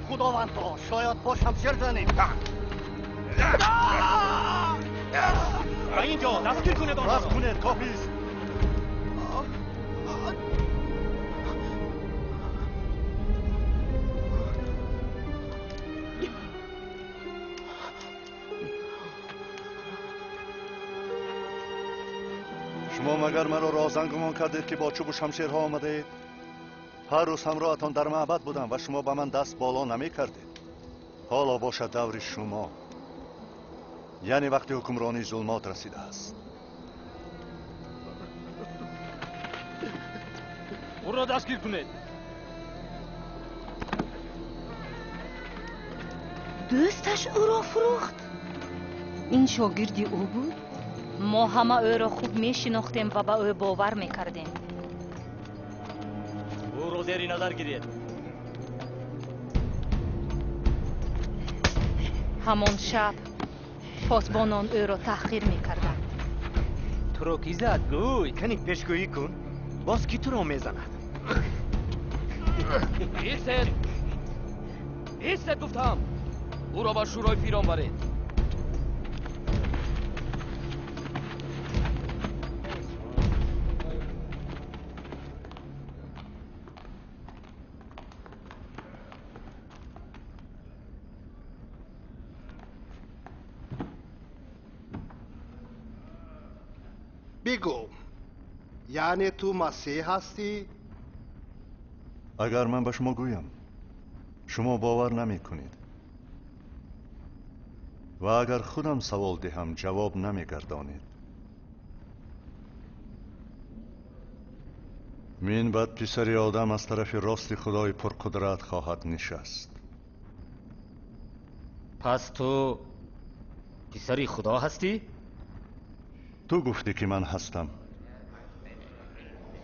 خداوندا شاید با شمشیر زنیم. و اینجا دستگیر کنید آنها رفت کنید کافیست. شما مگر مرا رازن گمان کردید که با چوب و شمشیرها آمدید؟ هر روز همراهتان در معبد بودم و شما به من دست بالا نمی کردید. حالا باشد دور شما، یعنی وقتی حکمرانی ظلمات رسیده است. او را دستگیر کنید. دوستش او را فروخت. این شاگردی او بود؟ ما همه او را خوب می شناختیم و به او باور می کردیم. او را زیر نظر گیرید. همان شب پاسبانان او را تحقیر می کردند. تو را کی زد؟ گوی کنی پیشگویی کن. باز کی تو را می زند؟ ایستد گفتم. او را به شورای پیران برید. بگو، یعنی تو مسیح هستی؟ اگر من به شما گویم شما باور نمی کنید و اگر خودم سوال دهم جواب نمی گردانید. من بعد پسر آدم از طرف راست خدای پرقدرت خواهد نشست. پس تو پسر خدا هستی؟ تو گفتی که من هستم.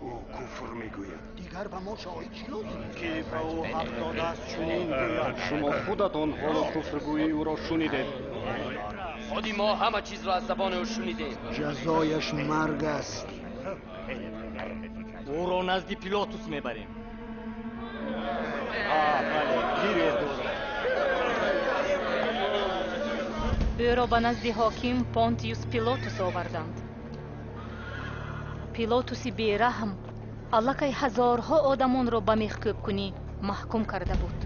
او کفر میگوید. دیگر به ما شاهد چی لازم؟ کیف او حق داده است چنین گوید. شما خودتان حال کفرگویی او را شنیدید. خودی ما همه چیز را از زبان او شنیدیم. جزایش مرگ است. او را نزد پیلاتوس میبریم. بله گیرید. او را به نزد حاکم پونتیوس پیلاتوس آوردند. پیلاتوس بیرحم الکی هزارها آدمان را به میخکوب کنی محکوم کرده بود.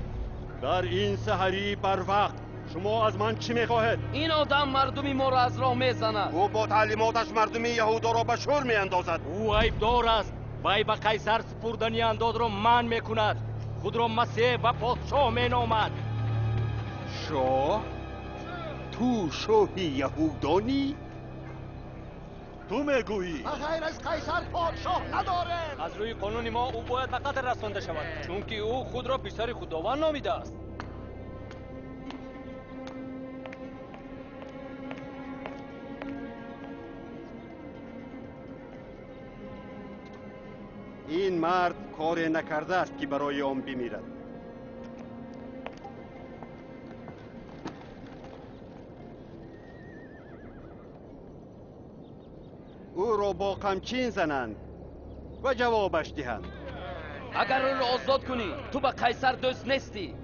در این سحری بر وقت شما از من چی میخواهید؟ این آدم مردمی ما را از راه میزند. او با تعلیماتش مردمی یهودا را به شور میاندازد. او عیبدار است. وی به قیصر سپردنی انداز را منع میکند. خود را مسیح و پادشاه مینامد. شاه؟ تو شاهی یهودانی؟ تو میگویی غیر از قیصر پادشاه نداره. از روی قانون ما او باید به قتل رسانده شود، چون که او خود را پسر خداوند نامیده است. این مرد کار نکرده است که برای آن بمیرد. او را با قمچین زنند و جوابش دهند. اگر او را آزاد کنی تو به قیصر دوست نیستی.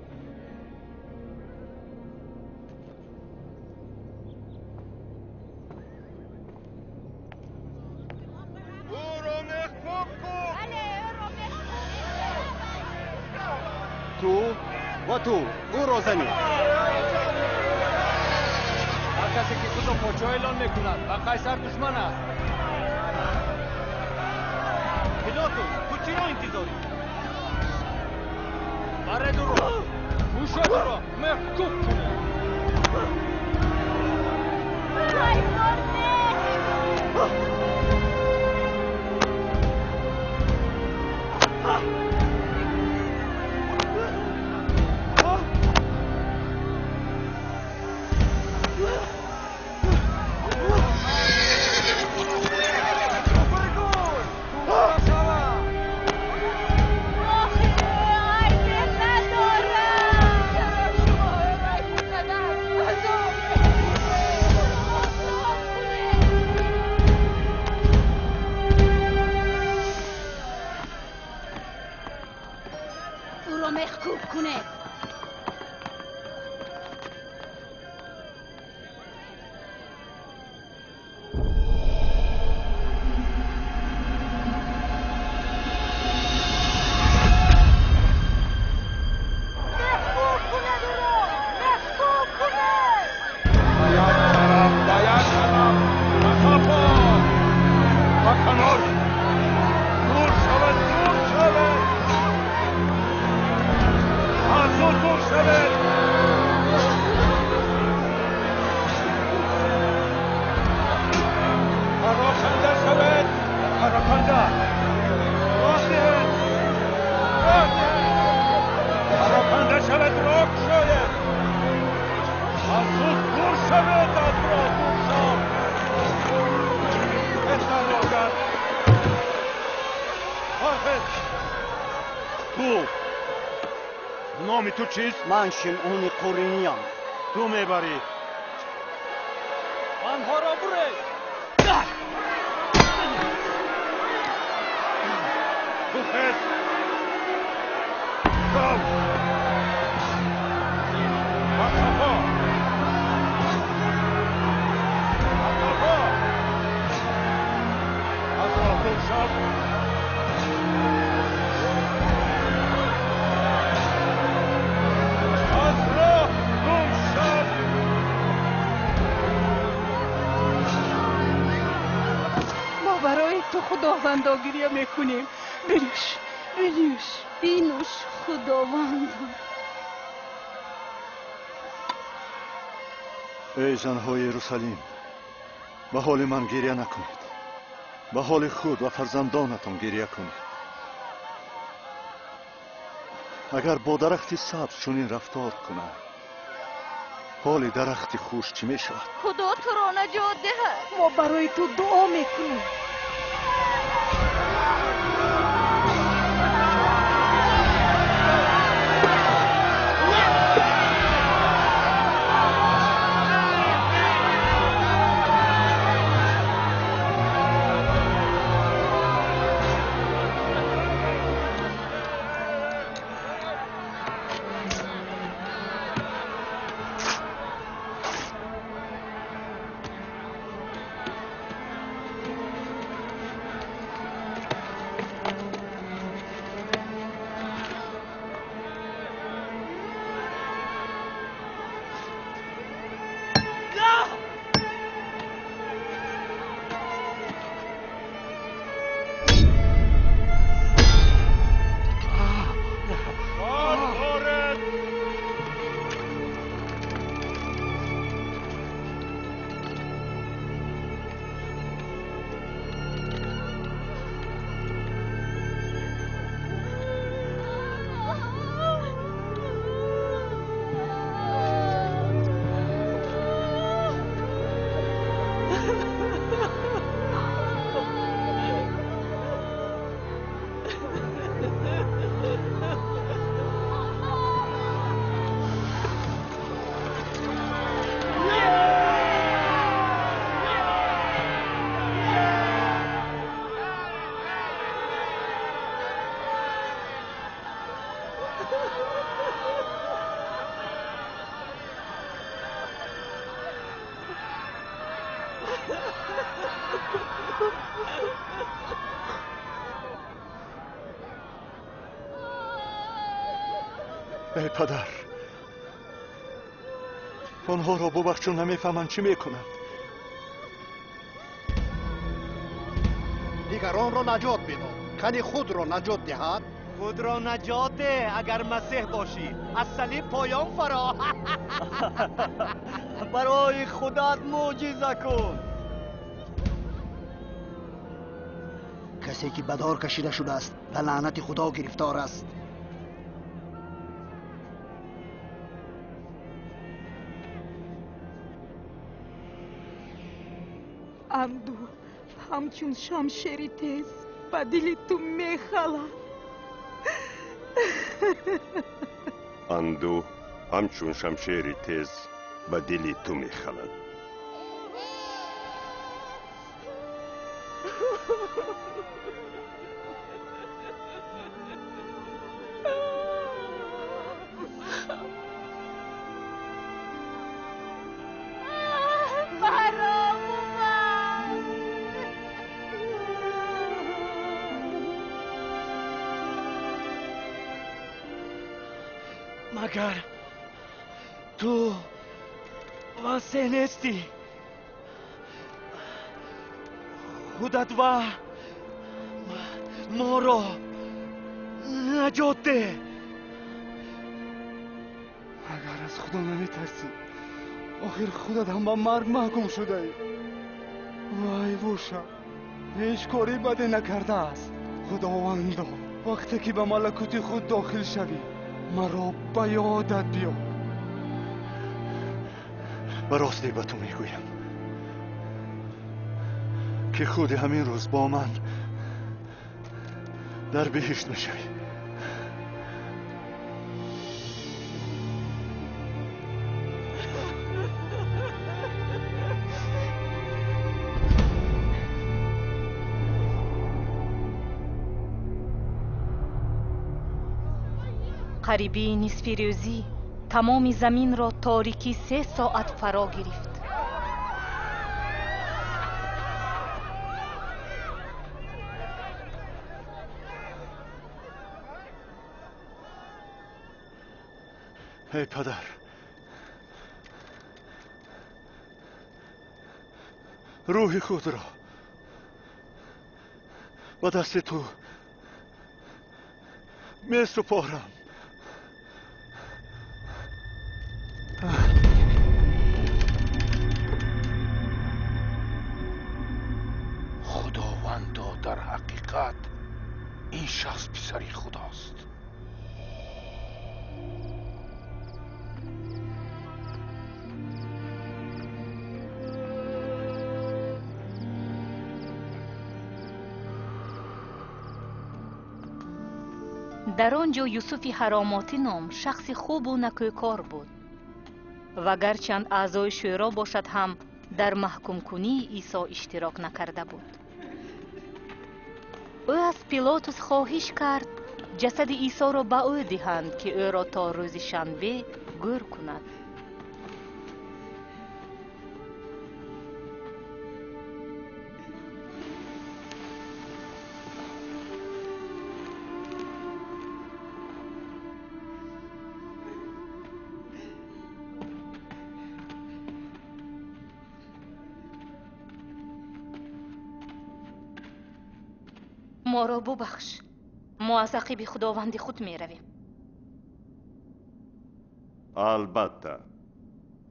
تو و تو او را زنید. هر کسی که خود را پادشاه اعلان میکند و قیصر دشمن است. پیلاتو تو چی را انتظاری؟ برد او را گوشت را محکوم کنید. او را محکوم کنید. نام تو چیست؟ من شمعون قرینیم. تو میبری. آنها را برید. تو خیست. کام. مصطفا. مصطفا. اطرافون شب. برای تو خداوندا گریه میکنیم. بنوش خداوند. ای زنهای یروشلیم، به حال من گریه نکنید. به حال خود و فرزندانتان گریه کنید. اگر با درخت سبز چنین رفتار کنند، حال درخت خوش چی می شود؟ خدا تو را نجات دهد. ما برای تو دعا میکنیم. ای پدر، آنها را ببخش چون نمیفهمند چی میکنند. دیگران را نجات بده، کنی خود را نجات دهد. خود را نجات ده اگر مسیح باشی، از صلیب پایان فرا. برای خودت معجزه کن. کسی که بدار کشیده شده است و لعنت خدا گرفتار است. اندوه همچون شمشیری تیز به دل تو میخلد. اندوه همچون شمشیری تیز به دل تو میخلد. مگر تو مسیح نیستی؟ خودت و ما را نجات ده. اگر از خدا نمیترسی، آخر خودت هم به مرگ محکوم شده ای. وای ووشا، هیچ کاری بدی نکرده است. خداوندا، وقتی که به ملکوت خود داخل شوی مرا به یادت بیار. و راستی به تو میگویم که خود همین روز با من در بهشت میشوی. قریبی نصف روزی تمام زمین را تاریکی 3 ساعت فرا گرفت. ای پدر، روح خود را و دست تو میسپارم. خداوندا، در حقیقت این شخص پسری خداست. در آنجا یوسف حراماتی نام شخص خوب و نکوکار بود و گرچند اعضای شورا باشد هم در محکوم کنی عیسی اشتراک نکرده بود. او از پیلاطس خواهش کرد جسد عیسی را به او دهند که او را تا روز شنبه گور کند. ما را ببخش، ما از عقیب خداوند خود می رویم. البته،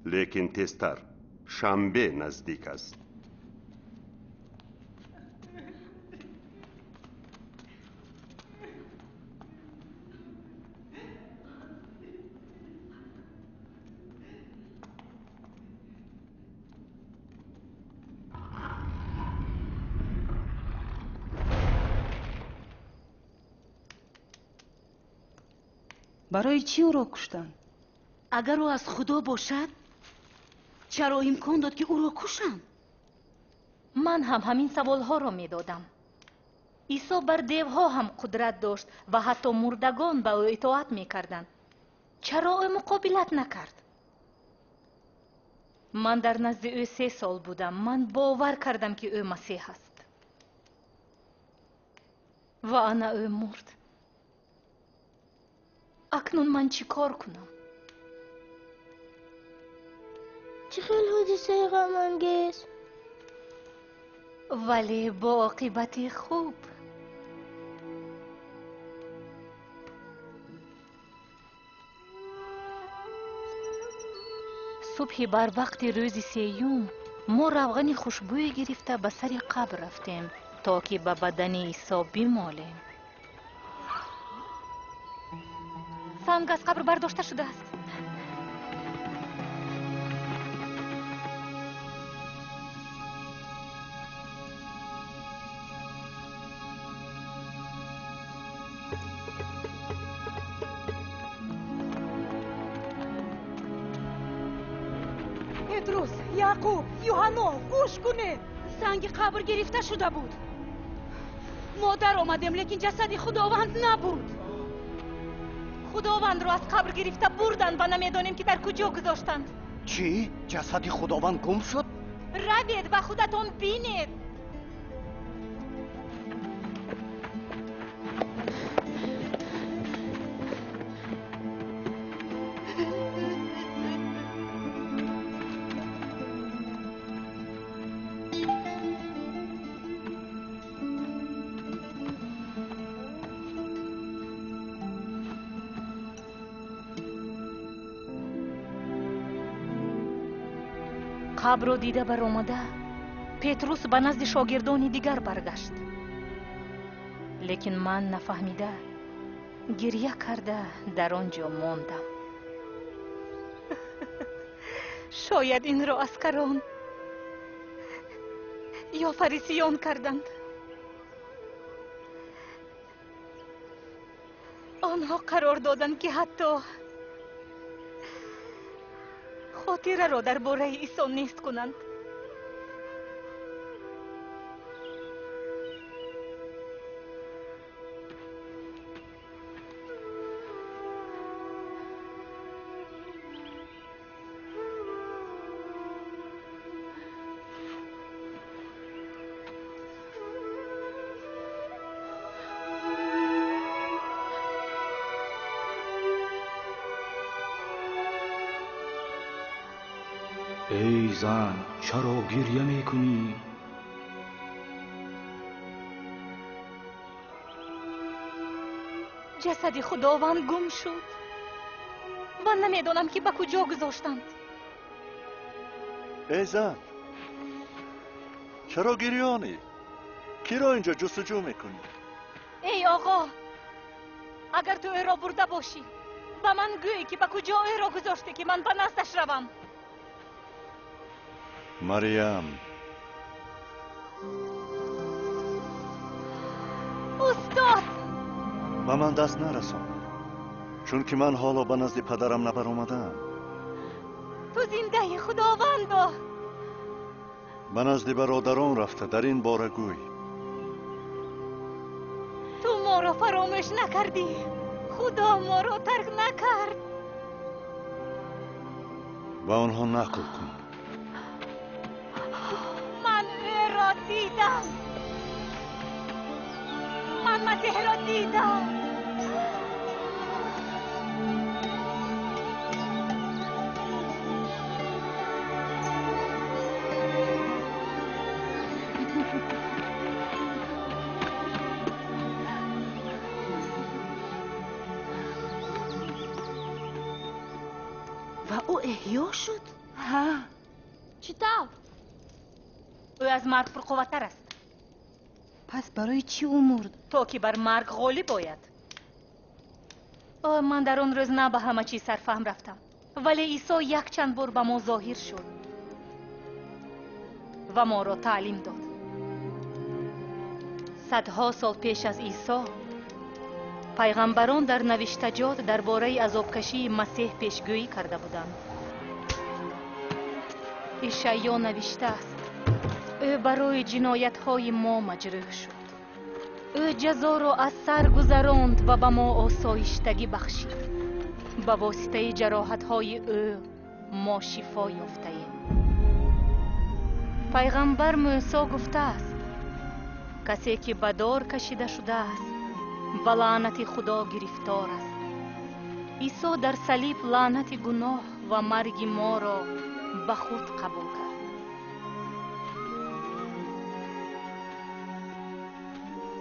لیکن تیزتر، شنبه نزدیک است. برای چی او را کشتند؟ اگر او از خدا باشد چرا امکان داد که او را کشند؟ من هم همین سوالها را می دادم. عیسی بر دیوها هم قدرت داشت و حتی مردگان به او اطاعت می کردند. چرا او مقابلت نکرد؟ من در نزد او 3 سال بودم. من باور کردم که او مسیح است. و انا او مرد. اکنون من چی کار کنم؟ چه خیلی حادثه غم انگیز، ولی با عاقبت خوب. صبح بر وقت روز 3 ما روغن خوشبوی گرفته به سر قبر رفتیم تا که به بدن عیسی بمالیم. سنگ از قبر برداشته شده است. پتروس، یعقوب، یوحنا، گوش کنید. سنگ قبر گرفته شده بود. ما در آمدیم لیکن جسد خداوند نبود. خداوند را از قبر گرفته بردند و نمیدانیم که در کجا گذاشتند. چی؟ جسد خداوند گم شد؟ روید و خودتان بینید. قبر را دیده برآمده پتروس به نزد شاگردان دیگر برگشت. لیکن من نفهمیده گریه کرده در آنجا ماندم. شاید این را عسکران یا فریسیان کردند. آنها قرار دادند که حتی خاطره را درباره عیسی نیست کنند. ای زن، چرا گریه میکنی؟ جسد خداوند گم شد. من نمیدانم که به کجا گذاشتند. ای زن، چرا گریانی؟ کی را اینجا جستجو میکنی؟ ای آقا، اگر تو او را برده باشی به من گوی که به کجا او را گذاشته که من به نزدش روم. مریم. استاد، به من دست نرسان، چون که من حالا به نزد پدرم نبر آمدم. تو زنده خداوندا. به نزد برادران رفته در این باره گوی. تو ما را فراموش نکردی. خدا ما را ترک نکرد. به آنها نقل کن. من او را دیدم. من مسیح را دیدم. و او احیا شد؟ ها. چطور؟ او از مرگ پرقوت‌تر است. پس برای چی او مرد؟ تا که بر مرگ غالب باید. من در آن روز نه به همه چیز سرفهم رفتم، ولی عیسی یک چند بار به ما ظاهر شد و ما را تعلیم داد. صدها سال پیش از عیسی пайғамбарон дар навиштаҷот дар бораи азобкашии масеҳ пешгӯӣ карда буданд. ишаъё навиштааст: ӯ барои ҷиноятҳои мо маҷрӯҳ шуд, ӯ ҷазоро аз сар гузаронд ва ба мо осоиштагӣ бахшид. ба воситаи ҷароҳатҳои ӯ мо шифо ёфтаем. пайғамбар мӯсо гуфтааст: касе ки ба дор кашида шудааст ба лаънати худо гирифтор аст. исо дар салиб лаънати гуноҳ ва марги моро ба худ қабул кард.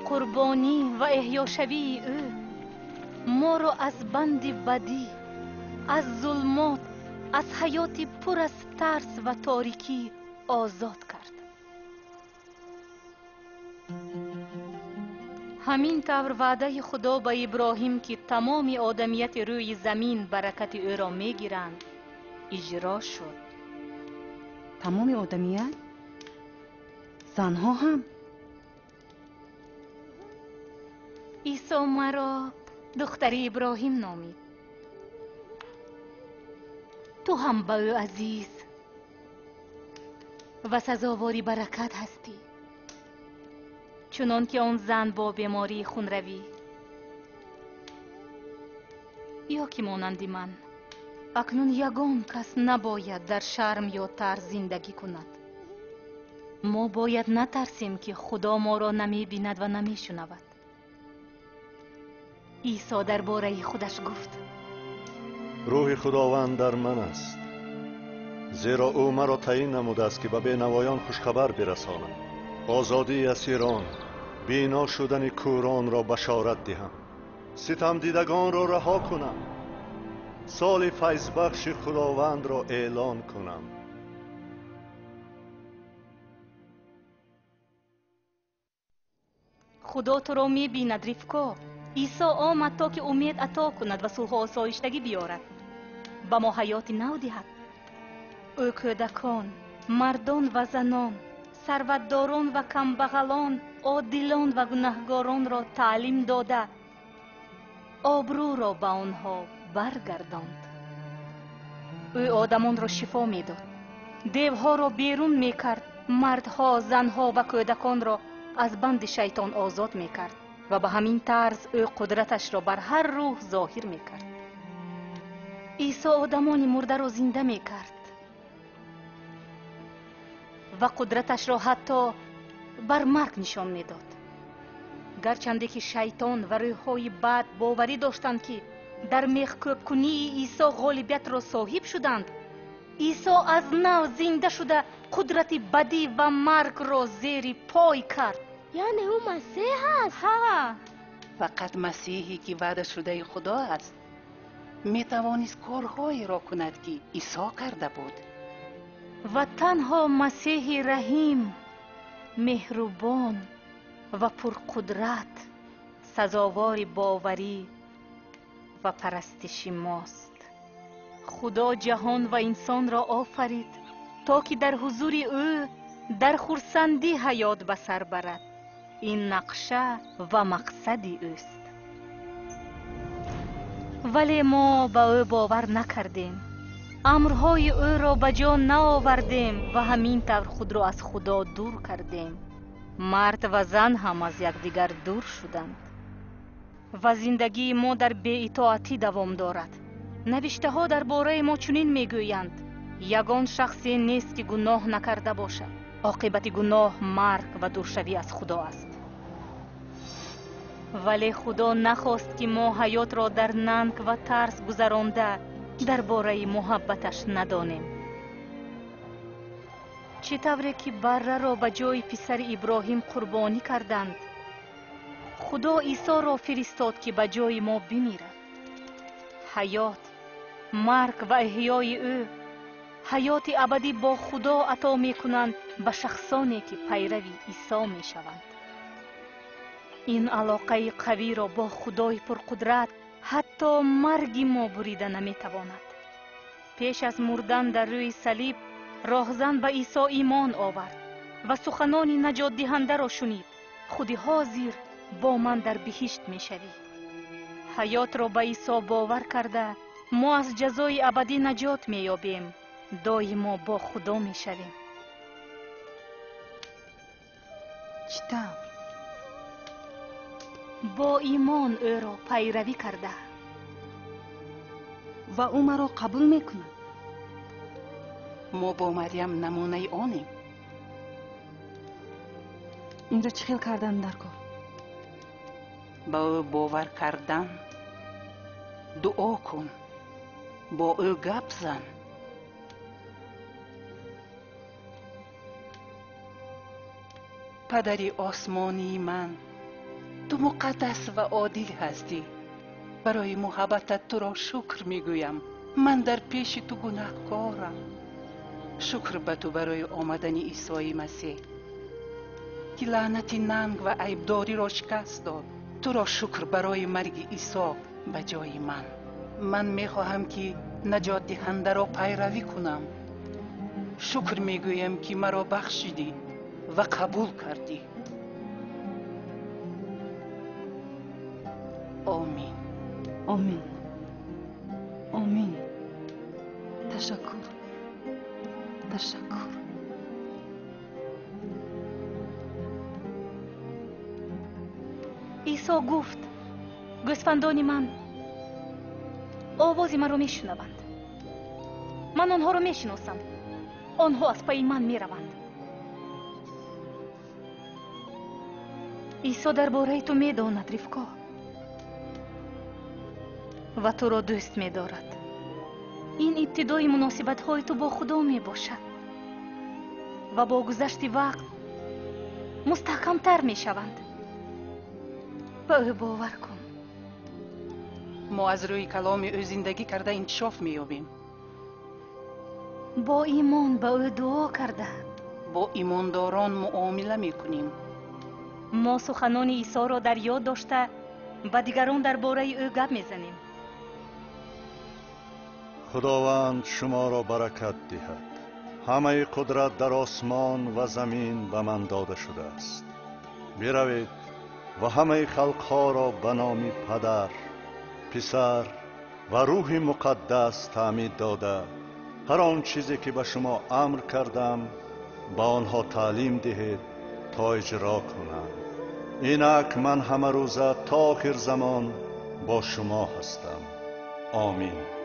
қурбонӣ ва эҳёшавии ӯ моро аз банди бадӣ, аз зулмот, аз ҳаёти пур аз тарс ва торикӣ озод кард. ҳамин тавр ваъдаи худо ба иброҳим ки тамоми одамияти рӯи замин баракати ӯро мегиранд иҷро шуд. тамоми одамият? занҳо ҳам? исо маро духтари иброҳим номид. ту ҳам ба ӯ азиз ва сазовори баракат ҳастӣ, чунон ки он зан бо бемории хунравӣ ё ки монанди ман акнун ягон кас набояд дар шарм ё тарс зиндагӣ кунад. мо бояд натарсем ки худо моро намебинад ва намешунавад. исо дар бораи худаш гуфт: рӯҳи худованд дар ман аст, зеро ӯ маро таъин намудааст ки ба бенавоён хушхабар бирасонам, озодии асирон, бино шудани кӯронро башорат диҳам, ситамдидагонро раҳо кунам, соли файзбахши худовандро эълон кунам. худо туро мебинад, ривко. исо омад то ки умед ато кунад ва сулҳу осоиштагӣ биёрад, ба мо ҳаёти нав диҳад. ӯ кӯдакон, мардон ва занон, сарватдорон ва камбағалон, одилон ва гунаҳгоронро таълим дода обрӯро ба онҳо баргардонд. ӯ одамонро шифо медод, девҳоро берун мекард, мардҳо, занҳо ва кӯдаконро аз банди шайтон озод мекард ва ба ҳамин тарз ӯ қудраташро бар ҳар рӯҳ зоҳир мекард. исо одамони мурдаро зинда мекард ва қудраташро ҳатто бар марг нишон медод. гарчанде ки шайтон ва рӯҳҳои бад боварӣ доштанд ки дар мехкӯбкунии исо ғолибиятро соҳиб шуданд, исо аз нав зинда шуда қудрати бадӣ ва маргро зери пой кард. яъне ӯ масеҳ аст? ҳа, фақат масеҳе ки ваъда шудаи худо аст метавонист корҳоеро кунад ки исо карда буд. ва танҳо масеҳи раҳим, меҳрубон ва пурқудрат сазовори боварӣ ва парастиши мост. худо ҷаҳон ва инсонро офарид то ки дар ҳузури ӯ дар хурсандӣ ҳаёт ба сар барад. ин нақша ва мақсади ӯст. вале мо ба ӯ бовар накардем, амрҳои ӯро ба ҷо наовардем ва ҳамин тавр худро аз худо дур кардем. мард ва зан ҳам аз якдигар дур шуданд ва зиндагии мо дар беитоатӣ давом дорад. навиштаҳо дар бораи мо чунин мегӯянд: ягон шахсе нест ки гуноҳ накарда бошад. оқибати гуноҳ марг ва дуршавӣ аз худо аст. вале худо нахост ки мо ҳаётро дар нанг ва тарс гузаронда дар бораи муҳаббаташ надонем. чӣ тавре ки барраро ба ҷои писари иброҳим қурбонӣ карданд, худо исоро фиристод ки ба ҷои мо бимирад. ҳаёт, марг ва эҳёи ӯ ҳаёти абадӣ бо худо ато мекунанд ба шахсоне ки пайрави исо мешаванд. ин алоқаи қавиро бо худои пурқудрат ҳатто марги мо бурида наметавонад. пеш аз мурдан дар рӯи салиб роҳзан ба исо имон овард ва суханони наҷотдиҳандаро шунид: худи ҳозир бо ман дар биҳишт мешавӣ. ҳаётро ба исо бовар карда мо аз ҷазои абадӣ наҷот меёбем, доимо бо худо мешавем. чӣ тавр? бо имон ӯро пайравӣ карда ва ӯ маро қабул мекунад. мо бо марьям намунаи онем. инҷо чӣ хел кардан дар кор? ба ӯ бовар кардан, дуо кун, бо ӯ гап зан. падари осмонии ман, ту муқаддас ва одил ҳастӣ. барои муҳаббатат туро шукр мегӯям. ман дар пеши ту гунаҳкорам. шукр ба ту барои омадани исои масеҳ, ки лаънати нанг ва айбдориро шикаст дод. туро шукр барои марги исо ба ҷои ман. ман мехоҳам ки наҷотдиҳандаро пайравӣ кунам. шукр мегӯям ки маро бахшидӣ ва қабул кардӣ. омин. омин. омин. ташаккур. ташаккур. исо гуфт: гӯсфандони ман овози маро мешунаванд. ман онҳоро мешиносам. онҳо аз пайи ман мераванд. исо дар бораи ту медонад, ривко, ва туро дӯст медорад. ин ибтидои муносибатҳои ту бо худо мебошад ва бо гузашти вақт мустаҳкамтар мешаванд. ба ӯ бовар кун. мо аз рӯи каломи ӯ зиндагӣ карда инкишоф меёбем. бо имон ба ӯ дуо карда бо имондорон муомила мекунем. мо суханони исоро дар ёд дошта ба дигарон дар бораи ӯ гап мезанем. خداوند شما را برکت دهد. همه قدرت در آسمان و زمین به من داده شده است. بروید و همه خلقها را به نام پدر، پسر و روح مقدس تعمید داده هر آن چیزی که به شما امر کردم به آنها تعلیم دهید تا اجرا کنند. اینک من همه روزه تا آخر زمان با شما هستم. آمین.